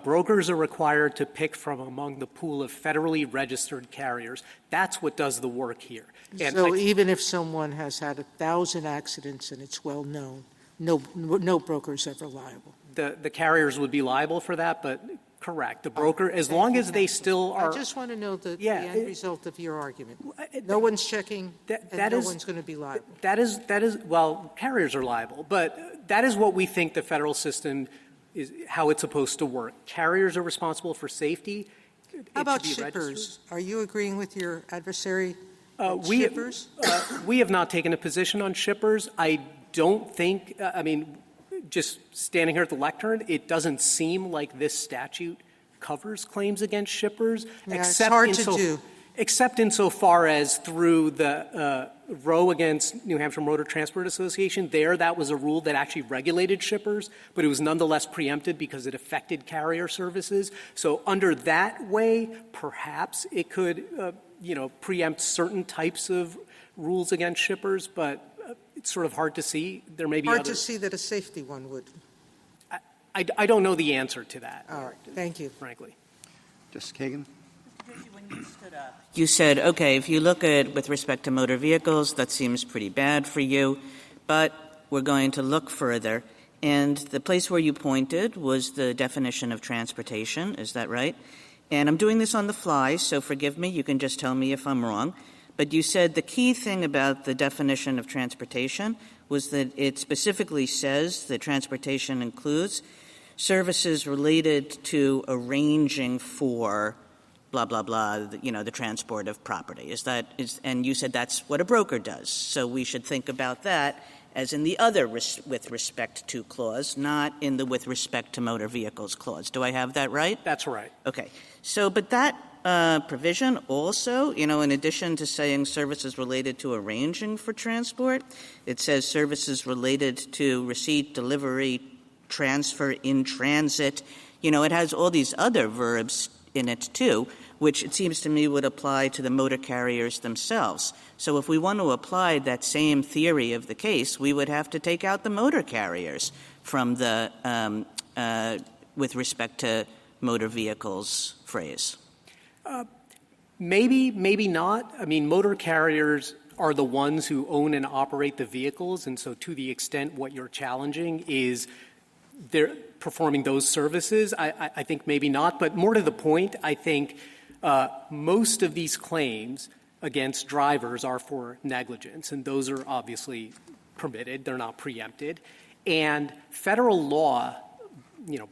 Brokers are required to pick from among the pool of federally registered carriers. That's what does the work here. And
so even if someone has had 1,000 accidents and it's well known, no broker is ever liable.
The carriers would be liable for that, but correct. The broker, as long as they still are.
I just want to know the end result of your argument. No one's checking, and no one's going to be liable.
That is, well, carriers are liable, but that is what we think the federal system is, how it's supposed to work. Carriers are responsible for safety.
How about shippers? Are you agreeing with your adversary?
Shippers? We have not taken a position on shippers. I don't think, just standing here at the lectern, it doesn't seem like this statute covers claims against shippers.
Yeah, it's hard to do.
Except insofar as through the Roe against New Hampshire Motor Transport Association, that was a rule that actually regulated shippers, but it was nonetheless preempted because it affected carrier services. So under that way, perhaps it could, preempt certain types of rules against shippers, but it's sort of hard to see. There may be
hard to see that a safety one would.
I don't know the answer to that.
All right. Thank you.
Frankly.
Justice Kagan?
When you stood up, you said, okay, if you look at with respect to motor vehicles, that seems pretty bad for you, but we're going to look further. And the place where you pointed was the definition of transportation. Is that right? And I'm doing this on the fly, so forgive me. You can just tell me if I'm wrong. But you said the key thing about the definition of transportation was that it specifically says that transportation includes services related to arranging for blah, blah, blah, the transport of property. And you said that's what a broker does. So we should think about that as in the other with respect to clause, not in the with respect to motor vehicles clause. Do I have that right?
That's right.
Okay. So, but that provision also, in addition to saying services related to arranging for transport, it says services related to receipt, delivery, transfer, in transit. It has all these other verbs in it too, which it seems to me would apply to the motor carriers themselves. So if we want to apply that same theory of the case, we would have to take out the motor carriers from the with respect to motor vehicles phrase.
Maybe not. I mean, motor carriers are the ones who own and operate the vehicles, and so to the extent what you're challenging is they're performing those services, I think maybe not. But more to the point, I think most of these claims against drivers are for negligence, and those are obviously permitted. They're not preempted. And federal law,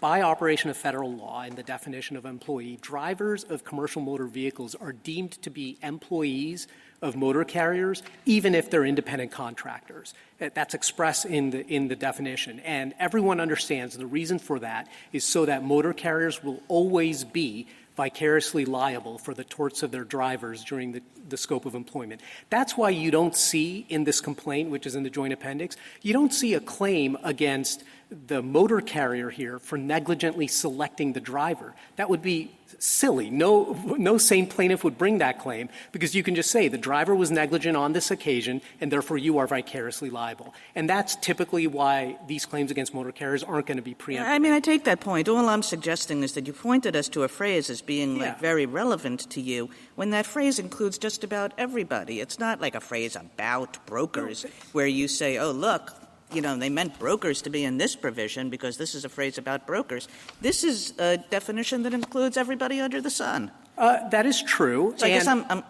by operation of federal law and the definition of employee, drivers of commercial motor vehicles are deemed to be employees of motor carriers, even if they're independent contractors. That's expressed in the definition. And everyone understands the reason for that is so that motor carriers will always be vicariously liable for the torts of their drivers during the scope of employment. That's why you don't see in this complaint, which is in the joint appendix, you don't see a claim against the motor carrier here for negligently selecting the driver. That would be silly. No sane plaintiff would bring that claim because you can just say the driver was negligent on this occasion and therefore you are vicariously liable. And that's typically why these claims against motor carriers aren't going to be preempted.
I mean, I take that point. All I'm suggesting is that you pointed us to a phrase as being very relevant to you when that phrase includes just about everybody. It's not like a phrase about brokers where you say, oh, look, they meant brokers to be in this provision because this is a phrase about brokers. This is a definition that includes everybody under the sun.
That is true.
So I guess I'm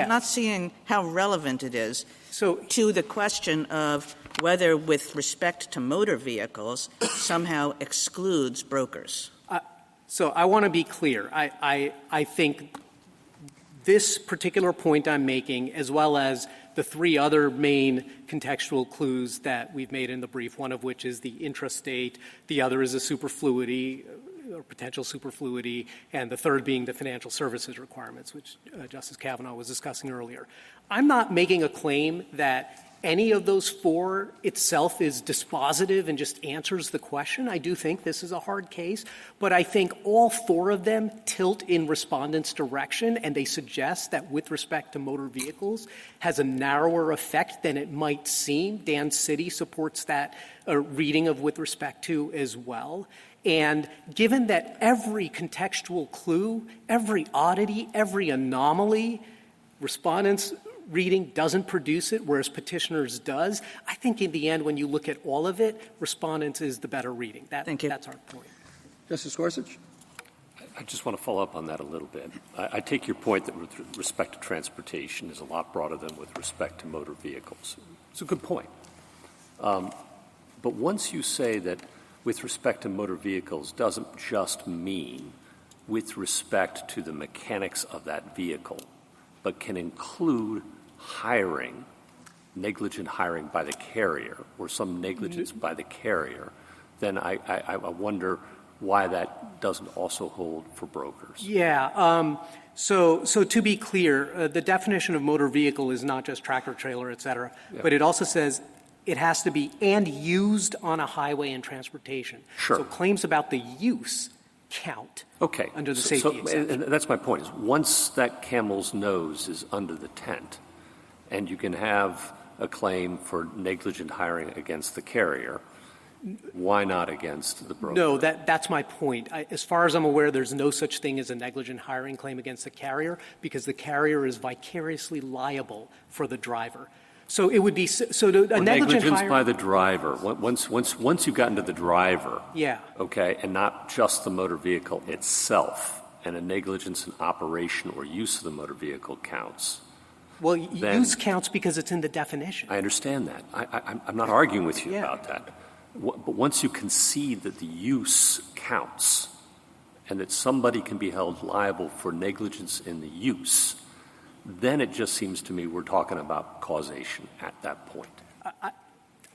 not seeing how relevant it is to the question of whether with respect to motor vehicles somehow excludes brokers.
So I want to be clear. I think this particular point I'm making, as well as the three other main contextual clues that we've made in the brief, one of which is the intrastate, the other is a superfluity or potential superfluity, and the third being the financial services requirements, which Justice Kavanaugh was discussing earlier. I'm not making a claim that any of those four itself is dispositive and just answers the question. I do think this is a hard case, but I think all four of them tilt in respondents' direction, and they suggest that with respect to motor vehicles has a narrower effect than it might seem. Dan City supports that reading of with respect to as well. And given that every contextual clue, every oddity, every anomaly, respondents' reading doesn't produce it, whereas petitioners does, I think in the end, when you look at all of it, respondents is the better reading.
Thank you.
That's our point.
Justice Gorsuch?
I just want to follow up on that a little bit. I take your point that with respect to transportation is a lot broader than with respect to motor vehicles. It's a good point. But once you say that with respect to motor vehicles doesn't just mean with respect to the mechanics of that vehicle, but can include hiring, negligent hiring by the carrier or some negligence by the carrier, then I wonder why that doesn't also hold for brokers.
Yeah. So to be clear, the definition of motor vehicle is not just tractor, trailer, et cetera, but it also says it has to be and used on a highway and transportation.
Sure.
So claims about the use count under the safety exception.
And that's my point, is once that camel's nose is under the tent and you can have a claim for negligent hiring against the carrier, why not against the broker?
No, that's my point. As far as I'm aware, there's no such thing as a negligent hiring claim against the carrier because the carrier is vicariously liable for the driver. So it would be a
negligence by the driver. Once you've gotten to the driver, and not just the motor vehicle itself, and a negligence in operation or use of the motor vehicle counts.
Well, use counts because it's in the definition.
I understand that. I'm not arguing with you about that. But once you concede that the use counts, and that somebody can be held liable for negligence in the use, then it just seems to me we're talking about causation at that point.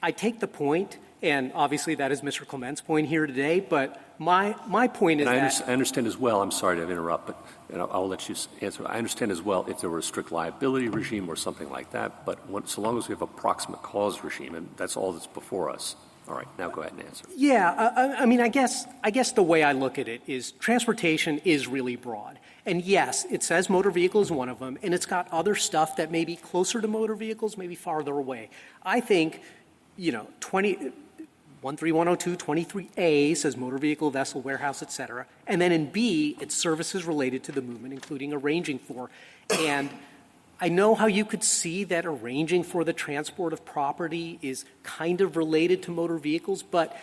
I take the point, and obviously that is Mr. Clement's point here today, but my point is
I understand as well, I'm sorry to interrupt, but I'll let you answer. I understand as well if there were a strict liability regime or something like that, but so long as we have a proximate cause regime, and that's all that's before us. All right, now go ahead and answer.
Yeah, I mean, I guess the way I look at it is transportation is really broad. And yes, it says motor vehicle is one of them, and it's got other stuff that may be closer to motor vehicles, maybe farther away. I think, 13102, 23A says motor vehicle, vessel, warehouse, et cetera. And then in B, it's services related to the movement, including arranging for. And I know how you could see that arranging for the transport of property is kind of related to motor vehicles, but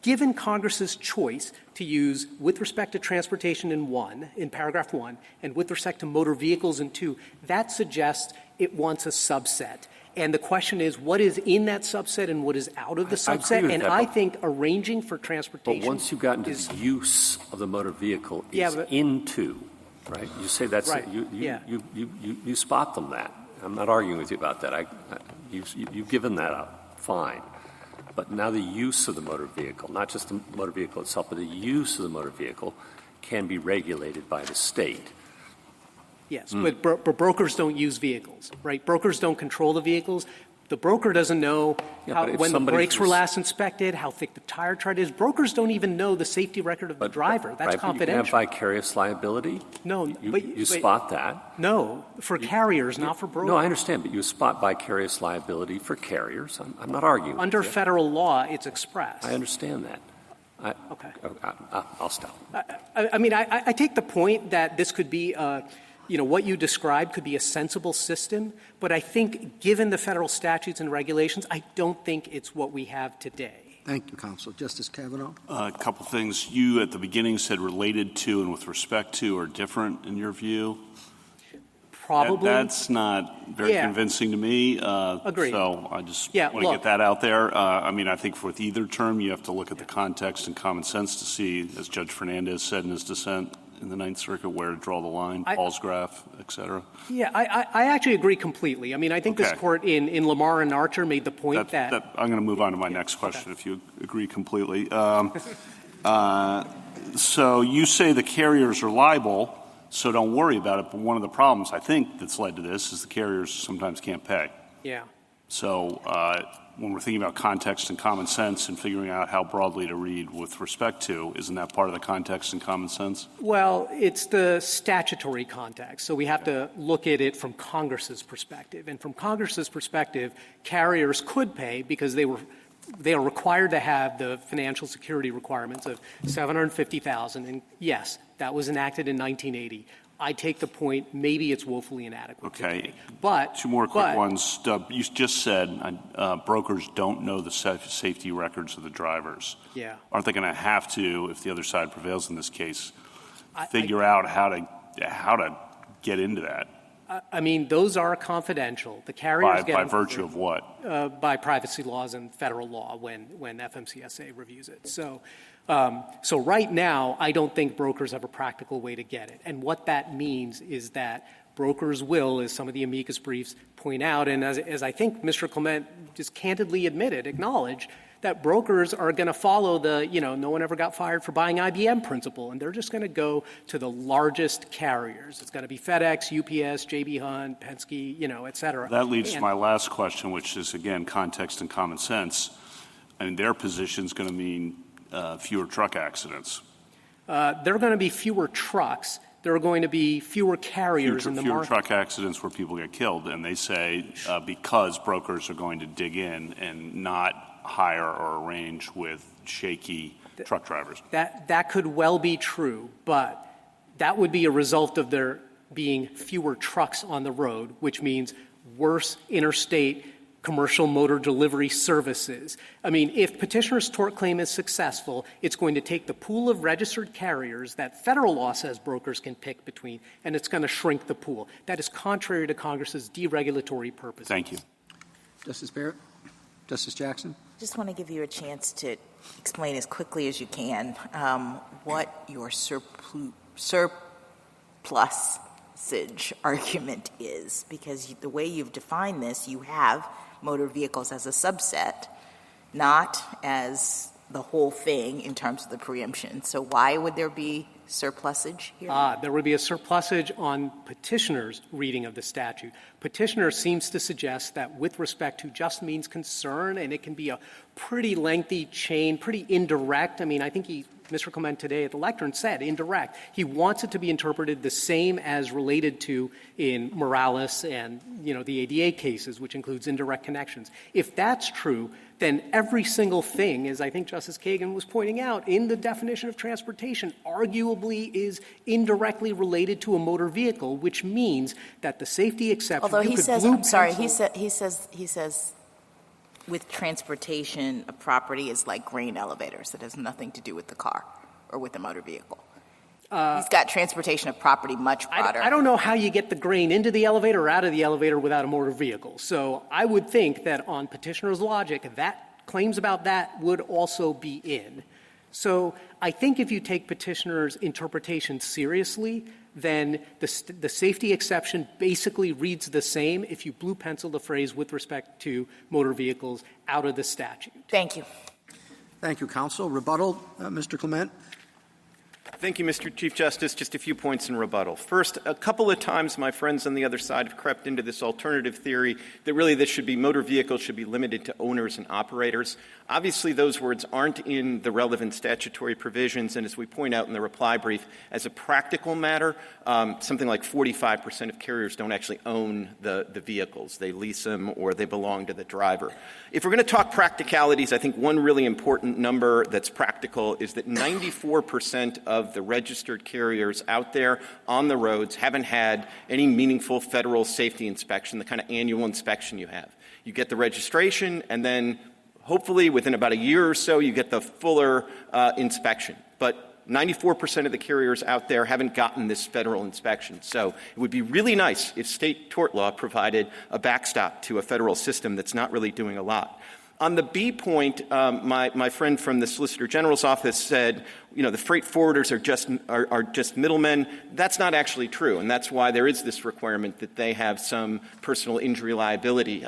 given Congress's choice to use with respect to transportation in paragraph 1, and with respect to motor vehicles in 2, that suggests it wants a subset. And the question is, what is in that subset and what is out of the subset? And I think arranging for transportation.
But once you got into the use of the motor vehicle, it's into, right? You say that's
right.
You spot them that. I'm not arguing with you about that. You've given that up. Fine. But now the use of the motor vehicle, not just the motor vehicle itself, but the use of the motor vehicle can be regulated by the state.
Yes, but brokers don't use vehicles, right? Brokers don't control the vehicles. The broker doesn't know when the brakes were last inspected, how thick the tire tread is. Brokers don't even know the safety record of the driver. That's confidential.
You can have vicarious liability?
No.
You spot that?
No, for carriers, not for brokers.
No, I understand, but you spot vicarious liability for carriers. I'm not arguing.
Under federal law, it's expressed.
I understand that.
Okay.
I'll stop.
I mean, I take the point that this could be what you described could be a sensible system, but I think given the federal statutes and regulations, I don't think it's what we have today.
Thank you, Counsel. Justice Kavanaugh?
A couple things. You at the beginning said related to and with respect to are different in your view.
Probably.
That's not very convincing to me.
Agreed.
So I just want to get that out there. I mean, I think with either term, you have to look at the context and common sense to see, as Judge Fernandez said in his dissent in the Ninth Circuit, where to draw the line, Paul's graph, et cetera.
Yeah, I actually agree completely. I mean, I think this court in Lamar and Archer made the point that
I'm going to move on to my next question, if you agree completely. So you say the carriers are liable, so don't worry about it. But one of the problems, I think, that's led to this is the carriers sometimes can't pay.
Yeah.
So when we're thinking about context and common sense and figuring out how broadly to read with respect to, isn't that part of the context and common sense?
Well, it's the statutory context. So we have to look at it from Congress's perspective. And from Congress's perspective, carriers could pay because they are required to have the financial security requirements of $750,000. And yes, that was enacted in 1980. I take the point, maybe it's woefully inadequate.
Okay.
But
two more quick ones. You just said brokers don't know the safety records of the drivers.
Yeah.
Aren't they going to have to, if the other side prevails in this case, figure out how to get into that?
I mean, those are confidential. The carriers get
by virtue of what?
By privacy laws and federal law when FMCSA reviews it. So right now, I don't think brokers have a practical way to get it. And what that means is that brokers will, as some of the amicus briefs point out, and as I think Mr. Clement just candidly acknowledged, that brokers are going to follow the, no one ever got fired for buying IBM principle, and they're just going to go to the largest carriers. It's going to be FedEx, UPS, J.B. Hunt, Penske, et cetera.
That leads to my last question, which is, again, context and common sense. And their position is going to mean fewer truck accidents.
There are going to be fewer trucks. There are going to be fewer carriers in the market.
Fewer truck accidents where people get killed. And they say because brokers are going to dig in and not hire or arrange with shaky truck drivers.
That could well be true, but that would be a result of there being fewer trucks on the road, which means worse interstate commercial motor delivery services. I mean, if petitioner's tort claim is successful, it's going to take the pool of registered carriers that federal law says brokers can pick between, and it's going to shrink the pool. That is contrary to Congress's deregulatory purposes.
Thank you.
Justice Barrett? Justice Jackson?
just want to give you a chance to explain as quickly as you can what your surplusage argument is, because the way you've defined this, you have motor vehicles as a subset, not as the whole thing in terms of the preemption. So why would there be surplusage here?
There would be a surplusage on petitioner's reading of the statute. Petitioner seems to suggest that with respect to just means concern, and it can be a pretty lengthy chain, pretty indirect. I mean, I think Mr. Clement today at the lectern said indirect. He wants it to be interpreted the same as related to in Morales and, the ADA cases, which includes indirect connections. If that's true, then every single thing, as I think Justice Kagan was pointing out, in the definition of transportation arguably is indirectly related to a motor vehicle, which means that the safety exception.
Although he says with transportation, a property is like grain elevators. It has nothing to do with the car or with the motor vehicle. He's got transportation of property much broader.
I don't know how you get the grain into the elevator or out of the elevator without a motor vehicle. So I would think that on petitioner's logic, that claims about that would also be in. So I think if you take petitioner's interpretation seriously, then the safety exception basically reads the same if you blue pencil the phrase with respect to motor vehicles out of the statute.
Thank you.
Thank you, counsel. Rebuttal, Mr. Clement.
Thank you, Mr. Chief Justice. Just a few points in rebuttal. First, a couple of times my friends on the other side have crept into this alternative theory that really motor vehicles should be limited to owners and operators. Obviously, those words aren't in the relevant statutory provisions, and as we point out in the reply brief, as a practical matter, something like 45% of carriers don't actually own the vehicles. They lease them or they belong to the driver. If we're going to talk practicalities, I think one really important number that's practical is that 94% of the registered carriers out there on the roads haven't had any meaningful federal safety inspection, the kind of annual inspection you have. You get the registration, and then hopefully within about a year or so you get the fuller inspection. But 94% of the carriers out there haven't gotten this federal inspection. So it would be really nice if state tort law provided a backstop to a federal system that's not really doing a lot. On the B point, my friend from the Solicitor General's office said, the freight forwarders are just middlemen. That's not actually true, and that's why there is this requirement that they have some personal injury liability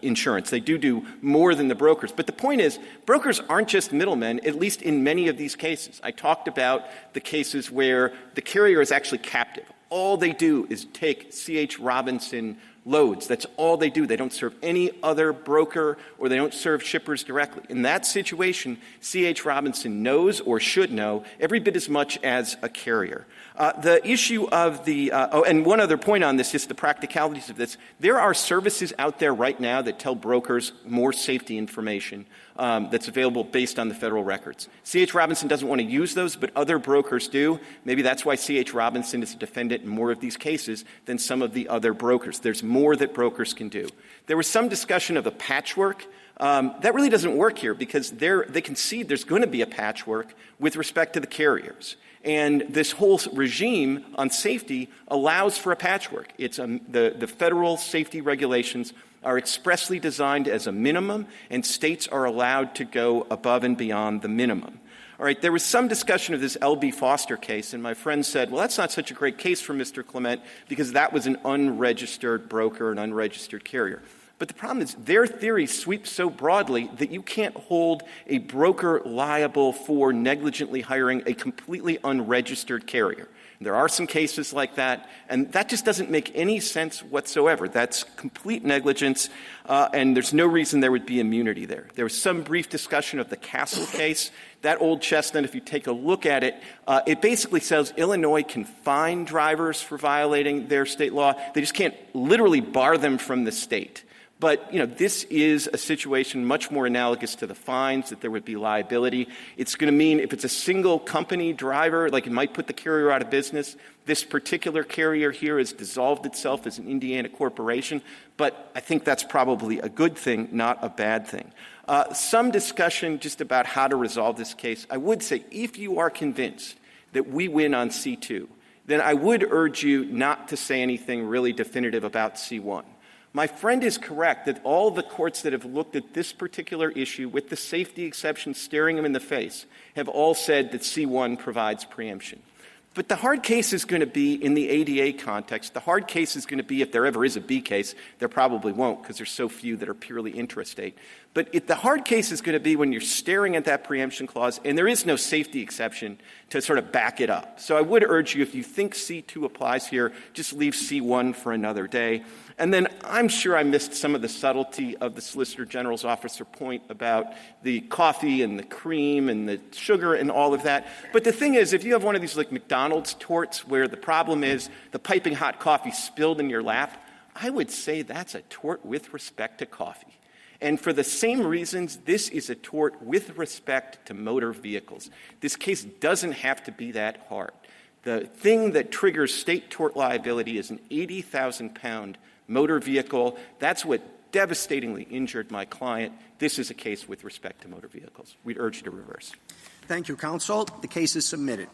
insurance. They do more than the brokers. But the point is, brokers aren't just middlemen, at least in many of these cases. I talked about the cases where the carrier is actually captive. All they do is take C.H. Robinson loads. That's all they do. They don't serve any other broker, or they don't serve shippers directly. In that situation, C.H. Robinson knows or should know every bit as much as a carrier. The issue of and one other point on this, just the practicalities of this. There are services out there right now that tell brokers more safety information that's available based on the federal records. C.H. Robinson doesn't want to use those, but other brokers do. Maybe that's why C.H. Robinson is a defendant in more of these cases than some of the other brokers. There's more that brokers can do. There was some discussion of a patchwork. That really doesn't work here because they concede there's going to be a patchwork with respect to the carriers. And this whole regime on safety allows for a patchwork. It's the federal safety regulations are expressly designed as a minimum, and states are allowed to go above and beyond the minimum. All right, there was some discussion of this L.B. Foster case, and my friend said, well, that's not such a great case for Mr. Clement because that was an unregistered broker, an unregistered carrier. But the problem is their theory sweeps so broadly that you can't hold a broker liable for negligently hiring a completely unregistered carrier. There are some cases like that, and that just doesn't make any sense whatsoever. That's complete negligence, and there's no reason there would be immunity there. There was some brief discussion of the Castle case. That old chestnut, if you take a look at it, it basically says Illinois can fine drivers for violating their state law. They just can't literally bar them from the state. But, this is a situation much more analogous to the fines, that there would be liability. It's going to mean if it's a single company driver, like it might put the carrier out of business. This particular carrier here has dissolved itself as an Indiana corporation. But I think that's probably a good thing, not a bad thing. Some discussion just about how to resolve this case. I would say if you are convinced that we win on C2, then I would urge you not to say anything really definitive about C1. My friend is correct that all the courts that have looked at this particular issue with the safety exception staring them in the face have all said that C1 provides preemption. But the hard case is going to be in the ADA context. The hard case is going to be if there ever is a B case. There probably won't because there's so few that are purely intrastate. But the hard case is going to be when you're staring at that preemption clause and there is no safety exception to sort of back it up. So I would urge you, if you think C2 applies here, just leave C1 for another day. And then I'm sure I missed some of the subtlety of the Solicitor General's officer point about the coffee and the cream and the sugar and all of that. But the thing is, if you have one of these like McDonald's torts where the problem is the piping hot coffee spilled in your lap, I would say that's a tort with respect to coffee. And for the same reasons, this is a tort with respect to motor vehicles. This case doesn't have to be that hard. The thing that triggers state tort liability is an 80,000-pound motor vehicle. That's what devastatingly injured my client. This is a case with respect to motor vehicles. We'd urge you to reverse.
Thank you, counsel. The case is submitted.